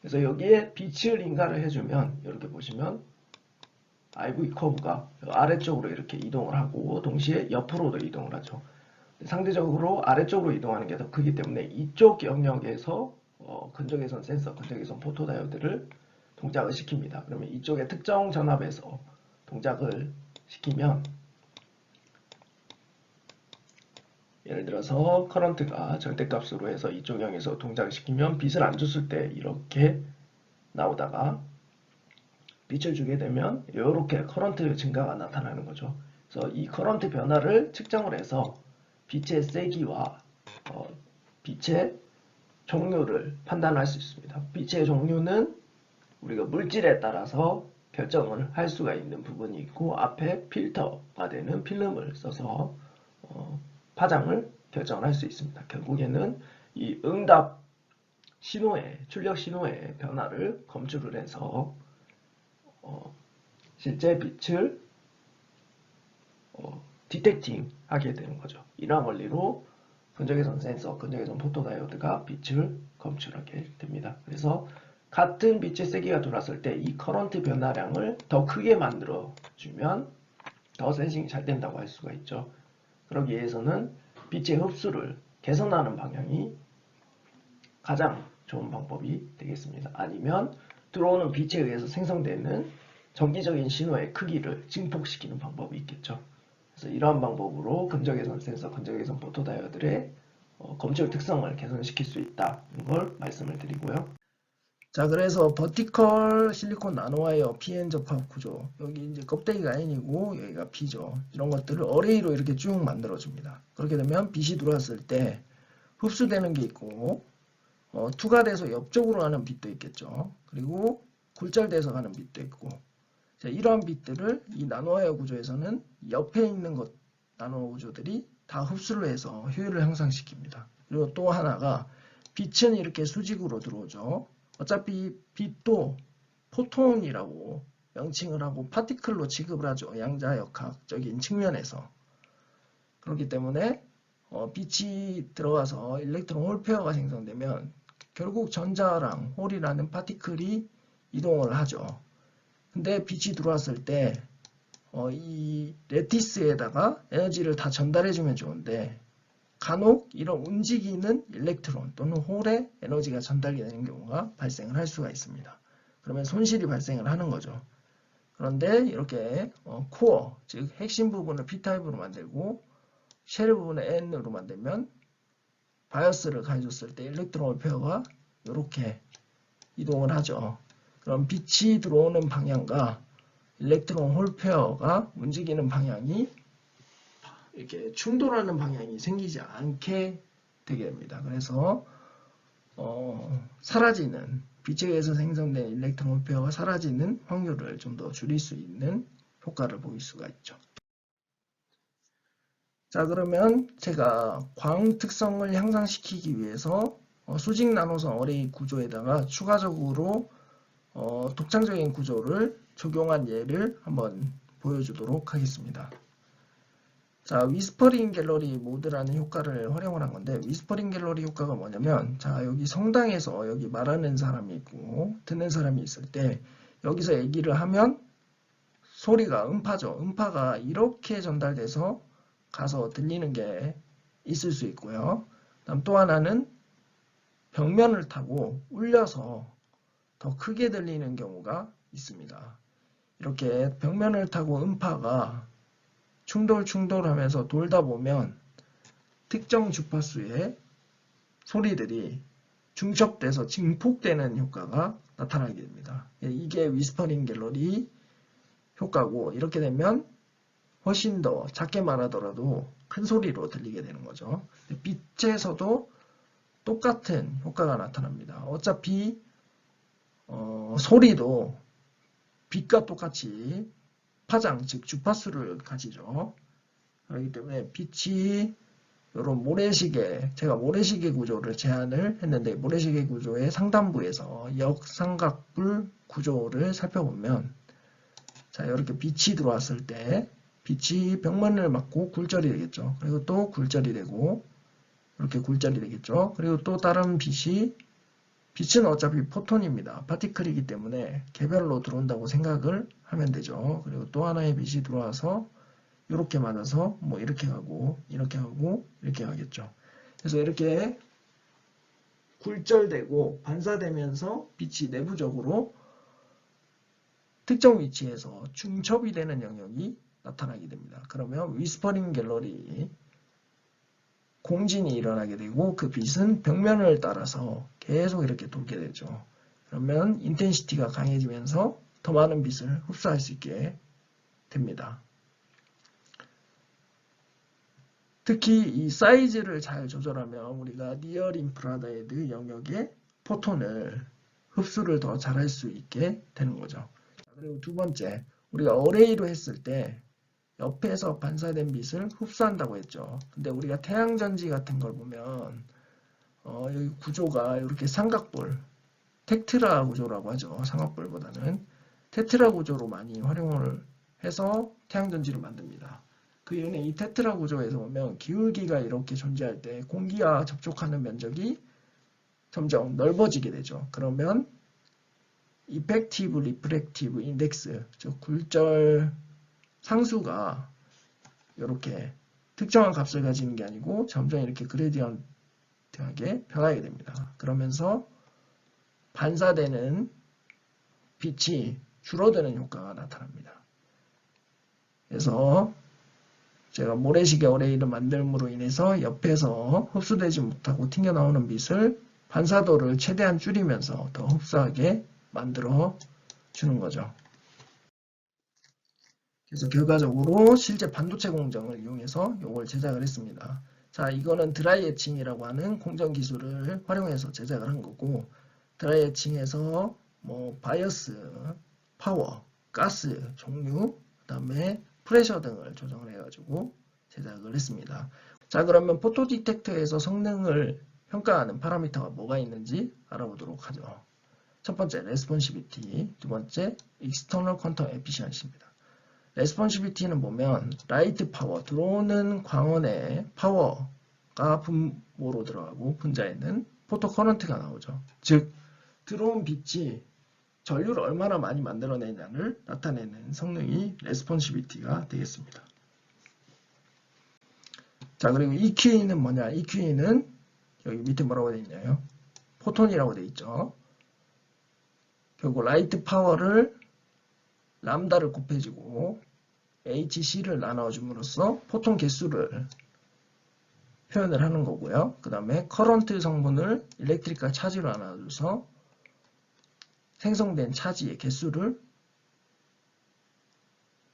Speaker 1: 그래서 여기에 빛을 인가를 해주면 이렇게 보시면 IV 커브가 아래쪽으로 이렇게 이동을 하고 동시에 옆으로도 이동을 하죠. 상대적으로 아래쪽으로 이동하는 게 더 크기 때문에 이쪽 영역에서 근적외선 센서, 근적외선 포토다이오드를 동작을 시킵니다. 그러면 이쪽에 특정 전압에서 동작을 시키면 예를 들어서 커런트가 절대값으로 해서 이쪽 영역에서 동작을 시키면 빛을 안 줬을 때 이렇게 나오다가 빛을 주게 되면 이렇게 커런트 증가가 나타나는 거죠. 그래서 이 커런트 변화를 측정을 해서 빛의 세기와 빛의 종류를 판단할 수 있습니다. 빛의 종류는 우리가 물질에 따라서 결정을 할 수가 있는 부분이 있고, 앞에 필터가 되는 필름을 써서 파장을 결정을 할 수 있습니다. 결국에는 이 응답 신호의 출력 신호의 변화를 검출을 해서 실제 빛을 디텍팅 하게 되는 거죠. 이러한 원리로 근적외선 센서, 근적외선 포토다이오드가 빛을 검출하게 됩니다. 그래서 같은 빛의 세기가 들어왔을 때 이 커런트 변화량을 더 크게 만들어 주면 더 센싱이 잘 된다고 할 수가 있죠. 그러기 위해서는 빛의 흡수를 개선하는 방향이 가장 좋은 방법이 되겠습니다. 아니면 들어오는 빛에 의해서 생성되는 정기적인 신호의 크기를 증폭시키는 방법이 있겠죠. 그래서 이러한 방법으로 근적외선 센서, 근적외선 포토다이오드의 검출 특성을 개선시킬 수 있다는 걸 말씀을 드리고요. 자, 그래서 버티컬 실리콘 나노와이어 PN 접합 구조, 여기 이제 껍데기가 N이고 여기가 P죠. 이런 것들을 어레이로 이렇게 쭉 만들어줍니다. 그렇게 되면 빛이 들어왔을 때 흡수되는 게 있고, 투과돼서 옆쪽으로 가는 빛도 있겠죠. 그리고 굴절돼서 가는 빛도 있고, 자, 이러한 빛들을 이 나노와이어 구조에서는 옆에 있는 나노 구조들이 다 흡수를 해서 효율을 향상시킵니다. 그리고 또 하나가 빛은 이렇게 수직으로 들어오죠. 어차피 빛도 포톤이라고 명칭을 하고 파티클로 취급을 하죠. 양자역학적인 측면에서. 그렇기 때문에 빛이 들어와서 일렉트론 홀 페어가 생성되면 결국 전자랑 홀이라는 파티클이 이동을 하죠. 근데 빛이 들어왔을 때 이 레티스에다가 에너지를 다 전달해주면 좋은데 간혹 이런 움직이는 일렉트론 또는 홀에 에너지가 전달이 되는 경우가 발생을 할 수가 있습니다. 그러면 손실이 발생을 하는 거죠. 그런데 이렇게 코어, 즉 핵심 부분을 P타입으로 만들고 쉘 부분을 N으로 만들면 바이어스를 가해줬을 때 일렉트론 페어가 이렇게 이동을 하죠. 그럼 빛이 들어오는 방향과 일렉트론 홀 페어가 움직이는 방향이 이렇게 충돌하는 방향이 생기지 않게 되게 됩니다. 그래서 사라지는 빛에 의해서 생성된 일렉트론 홀 페어가 사라지는 확률을 좀 더 줄일 수 있는 효과를 보일 수가 있죠. 자, 그러면 제가 광 특성을 향상시키기 위해서 수직 나노선 어레이 구조에다가 추가적으로 독창적인 구조를 적용한 예를 한번 보여주도록 하겠습니다. 자, 위스퍼링 갤러리 모드라는 효과를 활용을 한 건데, 위스퍼링 갤러리 효과가 뭐냐면, 자, 여기 성당에서 여기 말하는 사람이 있고 듣는 사람이 있을 때 여기서 얘기를 하면 소리가 음파죠. 음파가 이렇게 전달돼서 가서 들리는 게 있을 수 있고요. 그다음 또 하나는 벽면을 타고 울려서 더 크게 들리는 경우가 있습니다. 이렇게 벽면을 타고 음파가 충돌하면서 돌다 보면 특정 주파수의 소리들이 중첩돼서 증폭되는 효과가 나타나게 됩니다. 이게 위스퍼링 갤러리 효과고, 이렇게 되면 훨씬 더 작게 말하더라도 큰 소리로 들리게 되는 거죠. 빛에서도 똑같은 효과가 나타납니다. 어차피 소리도 빛과 똑같이 파장, 즉 주파수를 가지죠. 그렇기 때문에 빛이 이런 모래시계, 제가 모래시계 구조를 제안을 했는데, 모래시계 구조의 상단부에서 역삼각불 구조를 살펴보면, 자, 이렇게 빛이 들어왔을 때 빛이 벽면을 맞고 굴절이 되겠죠. 그리고 또 굴절이 되고 이렇게 굴절이 되겠죠. 그리고 또 다른 빛은 어차피 포톤입니다. 파티클이기 때문에 개별로 들어온다고 생각을 하면 되죠. 그리고 또 하나의 빛이 들어와서 이렇게 맞아서 뭐 이렇게 가고 이렇게 가고 이렇게 가겠죠. 그래서 이렇게 굴절되고 반사되면서 빛이 내부적으로 특정 위치에서 중첩이 되는 영역이 나타나게 됩니다. 그러면 위스퍼링 갤러리 공진이 일어나게 되고 그 빛은 벽면을 따라서 계속 이렇게 돌게 되죠. 그러면 인텐시티가 강해지면서 더 많은 빛을 흡수할 수 있게 됩니다. 특히 이 사이즈를 잘 조절하면 우리가 니어 인프라레드 영역의 포톤을 흡수를 더 잘할 수 있게 되는 거죠. 그리고 두 번째, 우리가 어레이로 했을 때 옆에서 반사된 빛을 흡수한다고 했죠. 근데 우리가 태양전지 같은 걸 보면 여기 구조가 이렇게 삼각볼, 테트라 구조라고 하죠. 삼각볼보다는 테트라 구조로 많이 활용을 해서 태양전지를 만듭니다. 그 이유는 이 테트라 구조에서 보면 기울기가 이렇게 존재할 때 공기와 접촉하는 면적이 점점 넓어지게 되죠. 그러면 이펙티브 리프렉티브 인덱스, 즉 굴절 상수가 이렇게 특정한 값을 가지는 게 아니고 점점 이렇게 그레디언트하게 변하게 됩니다. 그러면서 반사되는 빛이 줄어드는 효과가 나타납니다. 그래서 제가 모래시계 어레이를 만듦으로 인해서 옆에서 흡수되지 못하고 튕겨나오는 빛을 반사도를 최대한 줄이면서 더 흡수하게 만들어 주는 거죠. 그래서 결과적으로 실제 반도체 공정을 이용해서 이걸 제작을 했습니다. 자, 이거는 드라이 에칭이라고 하는 공정 기술을 활용해서 제작을 한 거고, 드라이 에칭에서 뭐 바이어스, 파워, 가스 종류, 그 다음에 프레셔 등을 조정을 해가지고 제작을 했습니다. 자, 그러면 포토 디텍터에서 성능을 평가하는 파라미터가 뭐가 있는지 알아보도록 하죠. 첫 번째, 레스폰시비티, 두 번째, 익스터널 퀀텀 에피시언시입니다. 레스폰시비티는 보면 라이트 파워, 들어오는 광원의 파워가 분모로 들어가고 분자에는 포토 커런트가 나오죠. 즉, 들어온 빛이 전류를 얼마나 많이 만들어내냐를 나타내는 성능이 레스폰시비티가 되겠습니다. 자, 그리고 EQE는 뭐냐? EQE는 여기 밑에 뭐라고 되어 있나요? 포톤이라고 되어 있죠. 결국 라이트 파워를 람다를 곱해주고 HC를 나눠줌으로써 포톤 개수를 표현을 하는 거고요. 그 다음에 커런트 성분을 일렉트리컬 차지로 나눠줘서 생성된 차지의 개수를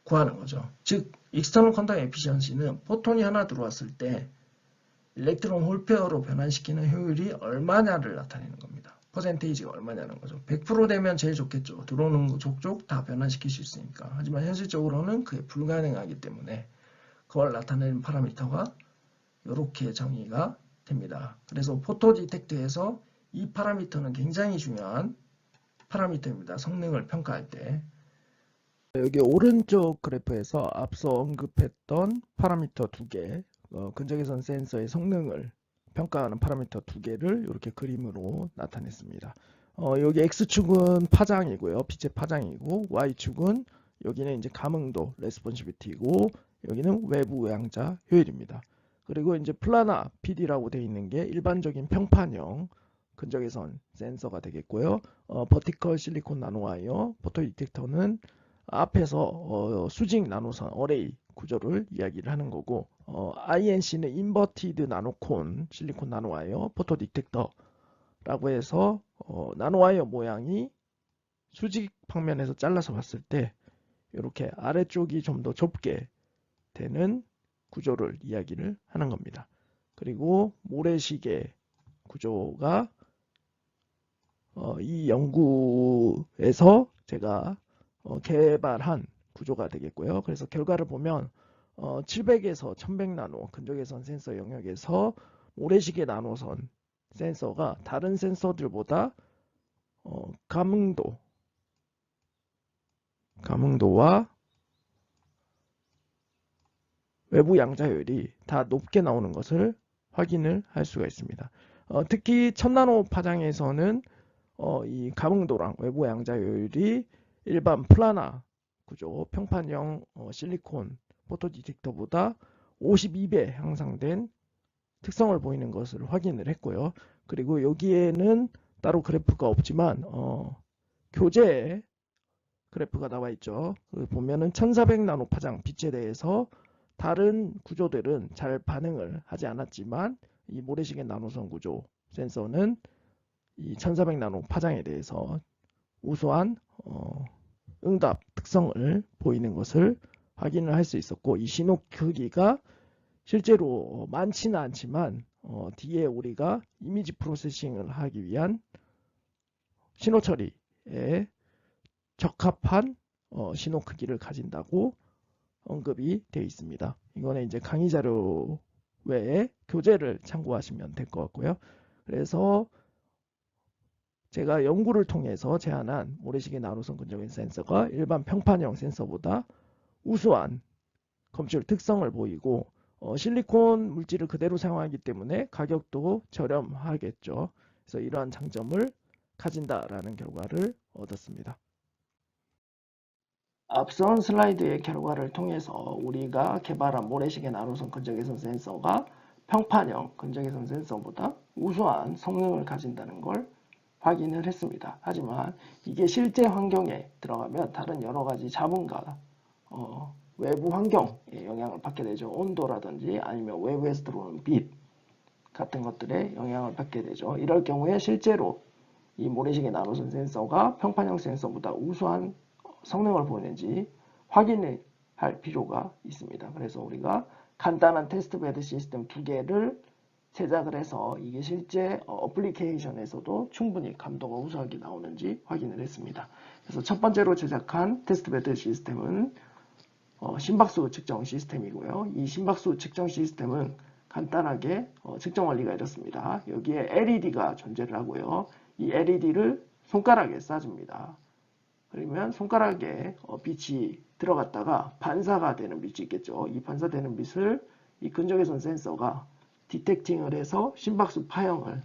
Speaker 1: 구하는 거죠. 즉, 익스터널 퀀텀 에피시언시는 포톤이 하나 들어왔을 때 일렉트론 홀 페어로 변환시키는 효율이 얼마냐를 나타내는 겁니다. 퍼센테이지가 얼마냐는 거죠. 100% 되면 제일 좋겠죠. 들어오는 족족 다 변환시킬 수 있으니까. 하지만 현실적으로는 그게 불가능하기 때문에 그걸 나타내는 파라미터가 이렇게 정의가 됩니다. 그래서 포토 디텍터에서 이 파라미터는 굉장히 중요한 파라미터입니다. 성능을 평가할 때. 여기 오른쪽 그래프에서 앞서 언급했던 파라미터 두 개, 근적외선 센서의 성능을 평가하는 파라미터 두 개를 이렇게 그림으로 나타냈습니다. 여기 X축은 파장이고요. 빛의 파장이고, Y축은 여기는 이제 감응도, 레스폰시비티고, 여기는 외부 양자 효율입니다. 그리고 이제 플라나 PD라고 되어 있는 게 일반적인 평판형 근적외선 센서가 되겠고요. 버티컬 실리콘 나노와이어 포토 디텍터는 앞에서 수직 나노선 어레이 구조를 이야기를 하는 거고, INC는 인버티드 나노콘 실리콘 나노와이어 포토 디텍터라고 해서 나노와이어 모양이 수직 방면에서 잘라서 봤을 때 이렇게 아래쪽이 좀 더 좁게 되는 구조를 이야기를 하는 겁니다. 그리고 모래시계 구조가 이 연구에서 제가 개발한 구조가 되겠고요. 그래서 결과를 보면 700에서 1100 나노 근적외선 센서 영역에서 모래시계 나노선 센서가 다른 센서들보다 감응도와 외부 양자효율이 다 높게 나오는 것을 확인을 할 수가 있습니다. 특히 1000나노 파장에서는 이 감응도랑 외부 양자효율이 일반 플라나 구조, 평판형 실리콘 포토 디텍터보다 52배 향상된 특성을 보이는 것을 확인을 했고요. 그리고 여기에는 따로 그래프가 없지만 교재 그래프가 나와 있죠. 보면은 1400 나노 파장 빛에 대해서 다른 구조들은 잘 반응을 하지 않았지만 이 모래시계 나노선 구조 센서는 이 1400 나노 파장에 대해서 우수한 응답 특성을 보이는 것을 확인을 할 수 있었고, 이 신호 크기가 실제로 많지는 않지만 뒤에 우리가 이미지 프로세싱을 하기 위한 신호 처리에 적합한 신호 크기를 가진다고 언급이 되어 있습니다. 이거는 이제 강의 자료 외에 교재를 참고하시면 될 것 같고요. 그래서 제가 연구를 통해서 제안한 모래시계 나노선 근적인 센서가 일반 평판형 센서보다 우수한 검출 특성을 보이고 실리콘 물질을 그대로 사용하기 때문에 가격도 저렴하겠죠. 그래서 이러한 장점을 가진다라는 결과를 얻었습니다. 앞선 슬라이드의 결과를 통해서 우리가 개발한 모래시계 나노선 근적외선 센서가 평판형 근적외선 센서보다 우수한 성능을 가진다는 걸 확인을 했습니다. 하지만 이게 실제 환경에 들어가면 다른 여러 가지 자본과 외부 환경에 영향을 받게 되죠. 온도라든지 아니면 외부에서 들어오는 빛 같은 것들에 영향을 받게 되죠. 이럴 경우에 실제로 이 모래시계 나노선 센서가 평판형 센서보다 우수한 성능을 보이는지 확인을 할 필요가 있습니다. 그래서 우리가 간단한 테스트베드 시스템 2개를 제작을 해서 이게 실제 어플리케이션에서도 충분히 감도가 우수하게 나오는지 확인을 했습니다. 그래서 첫 번째로 제작한 테스트베드 시스템은 심박수 측정 시스템이고요. 이 심박수 측정 시스템은 간단하게 측정 원리가 이렇습니다. 여기에 LED가 존재를 하고요. 이 LED를 손가락에 쏴줍니다. 그러면 손가락에 빛이 들어갔다가 반사가 되는 빛이 있겠죠. 이 반사되는 빛을 이 근적외선 센서가 디텍팅을 해서 심박수 파형을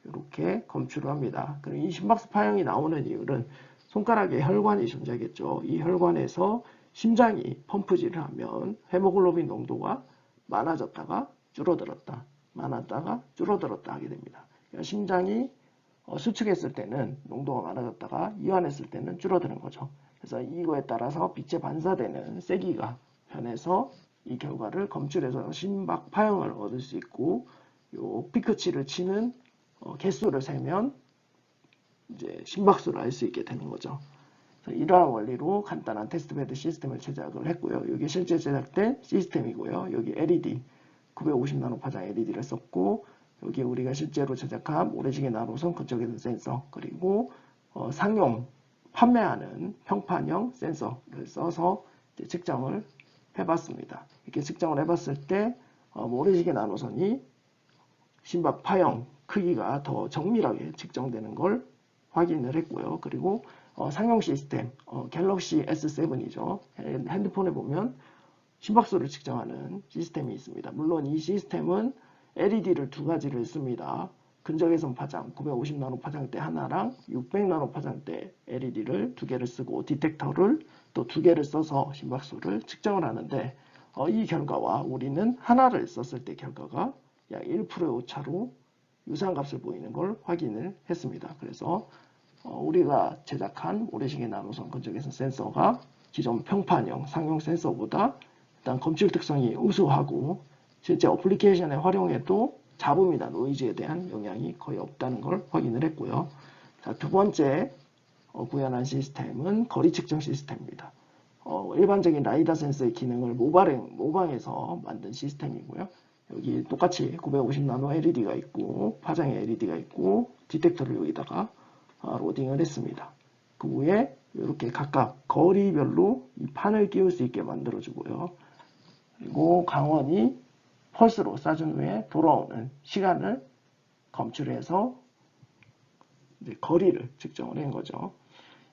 Speaker 1: 이렇게 검출을 합니다. 그럼 이 심박수 파형이 나오는 이유는 손가락에 혈관이 존재하겠죠. 이 혈관에서 심장이 펌프질을 하면 헤모글로빈 농도가 많아졌다가 줄어들었다, 많았다가 줄어들었다 하게 됩니다. 그러니까 심장이 수축했을 때는 농도가 많아졌다가 이완했을 때는 줄어드는 거죠. 그래서 이거에 따라서 빛에 반사되는 세기가 변해서 이 결과를 검출해서 심박 파형을 얻을 수 있고, 요 피크치를 치는 개수를 세면 이제 심박수를 알 수 있게 되는 거죠. 이러한 원리로 간단한 테스트베드 시스템을 제작을 했고요. 여기 실제 제작된 시스템이고요. 여기 LED 950나노 파장 LED를 썼고, 여기 우리가 실제로 제작한 모래시계 나노선 근적외선 센서, 그리고 상용 판매하는 평판형 센서를 써서 측정을 해봤습니다. 이렇게 측정을 해봤을 때 모래시계 나노선이 심박 파형 크기가 더 정밀하게 측정되는 걸 확인을 했고요. 그리고 상용 시스템 갤럭시 S7이죠. 핸드폰에 보면 심박수를 측정하는 시스템이 있습니다. 물론 이 시스템은 LED를 두 가지를 씁니다. 근적외선 파장 950나노 파장대 하나랑 600나노 파장대 LED를 두 개를 쓰고 디텍터를 또 두 개를 써서 심박수를 측정을 하는데 이 결과와 우리는 하나를 썼을 때 결과가 약 1%의 오차로 유사한값을 보이는 걸 확인을 했습니다. 그래서 우리가 제작한 모래시계 나노선 근적외선 센서가 기존 평판형 상용 센서보다 일단 검출 특성이 우수하고 실제 어플리케이션에 활용해도 잡음이나 노이즈에 대한 영향이 거의 없다는 걸 확인을 했고요. 자, 두 번째 구현한 시스템은 거리 측정 시스템입니다. 일반적인 라이다 센서의 기능을 모방해서 만든 시스템이고요. 여기 똑같이 950나노 LED가 있고 파장의 LED가 있고 디텍터를 여기다가 로딩을 했습니다. 그 후에 이렇게 각각 거리별로 이 판을 끼울 수 있게 만들어주고요. 그리고 강원이 펄스로 쏴준 후에 돌아오는 시간을 검출해서 이제 거리를 측정을 한 거죠.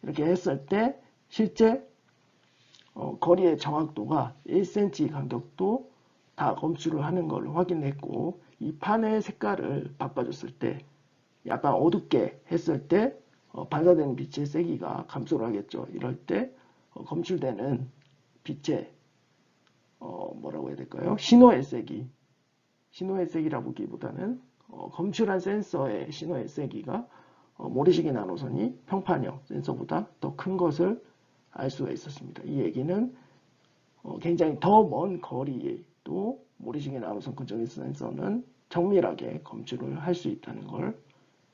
Speaker 1: 이렇게 했을 때 실제 거리의 정확도가 1cm 간격도 다 검출을 하는 걸 확인했고, 이 판의 색깔을 바꿔줬을 때 약간 어둡게 했을 때 반사되는 빛의 세기가 감소를 하겠죠. 이럴 때 검출되는 빛의 뭐라고 해야 될까요? 신호의 세기라고 보기보다는 검출한 센서의 신호의 세기가 모래시계 나노선이 평판형 센서보다 더 큰 것을 알 수가 있었습니다. 이 얘기는 굉장히 더 먼 거리에도 모래시계 나노선 근적외선 센서는 정밀하게 검출을 할 수 있다는 걸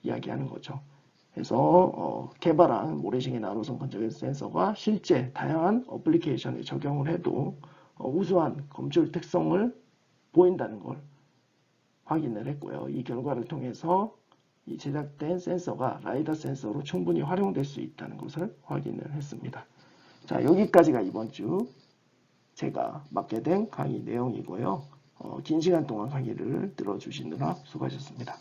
Speaker 1: 이야기하는 거죠. 그래서 개발한 모래시계 나노선 근적외선 센서가 실제 다양한 어플리케이션에 적용을 해도 우수한 검출 특성을 보인다는 걸 확인을 했고요. 이 결과를 통해서 이 제작된 센서가 라이더 센서로 충분히 활용될 수 있다는 것을 확인을 했습니다. 자, 여기까지가 이번 주 제가 맡게 된 강의 내용이고요. 긴 시간 동안 강의를 들어주시느라 수고하셨습니다.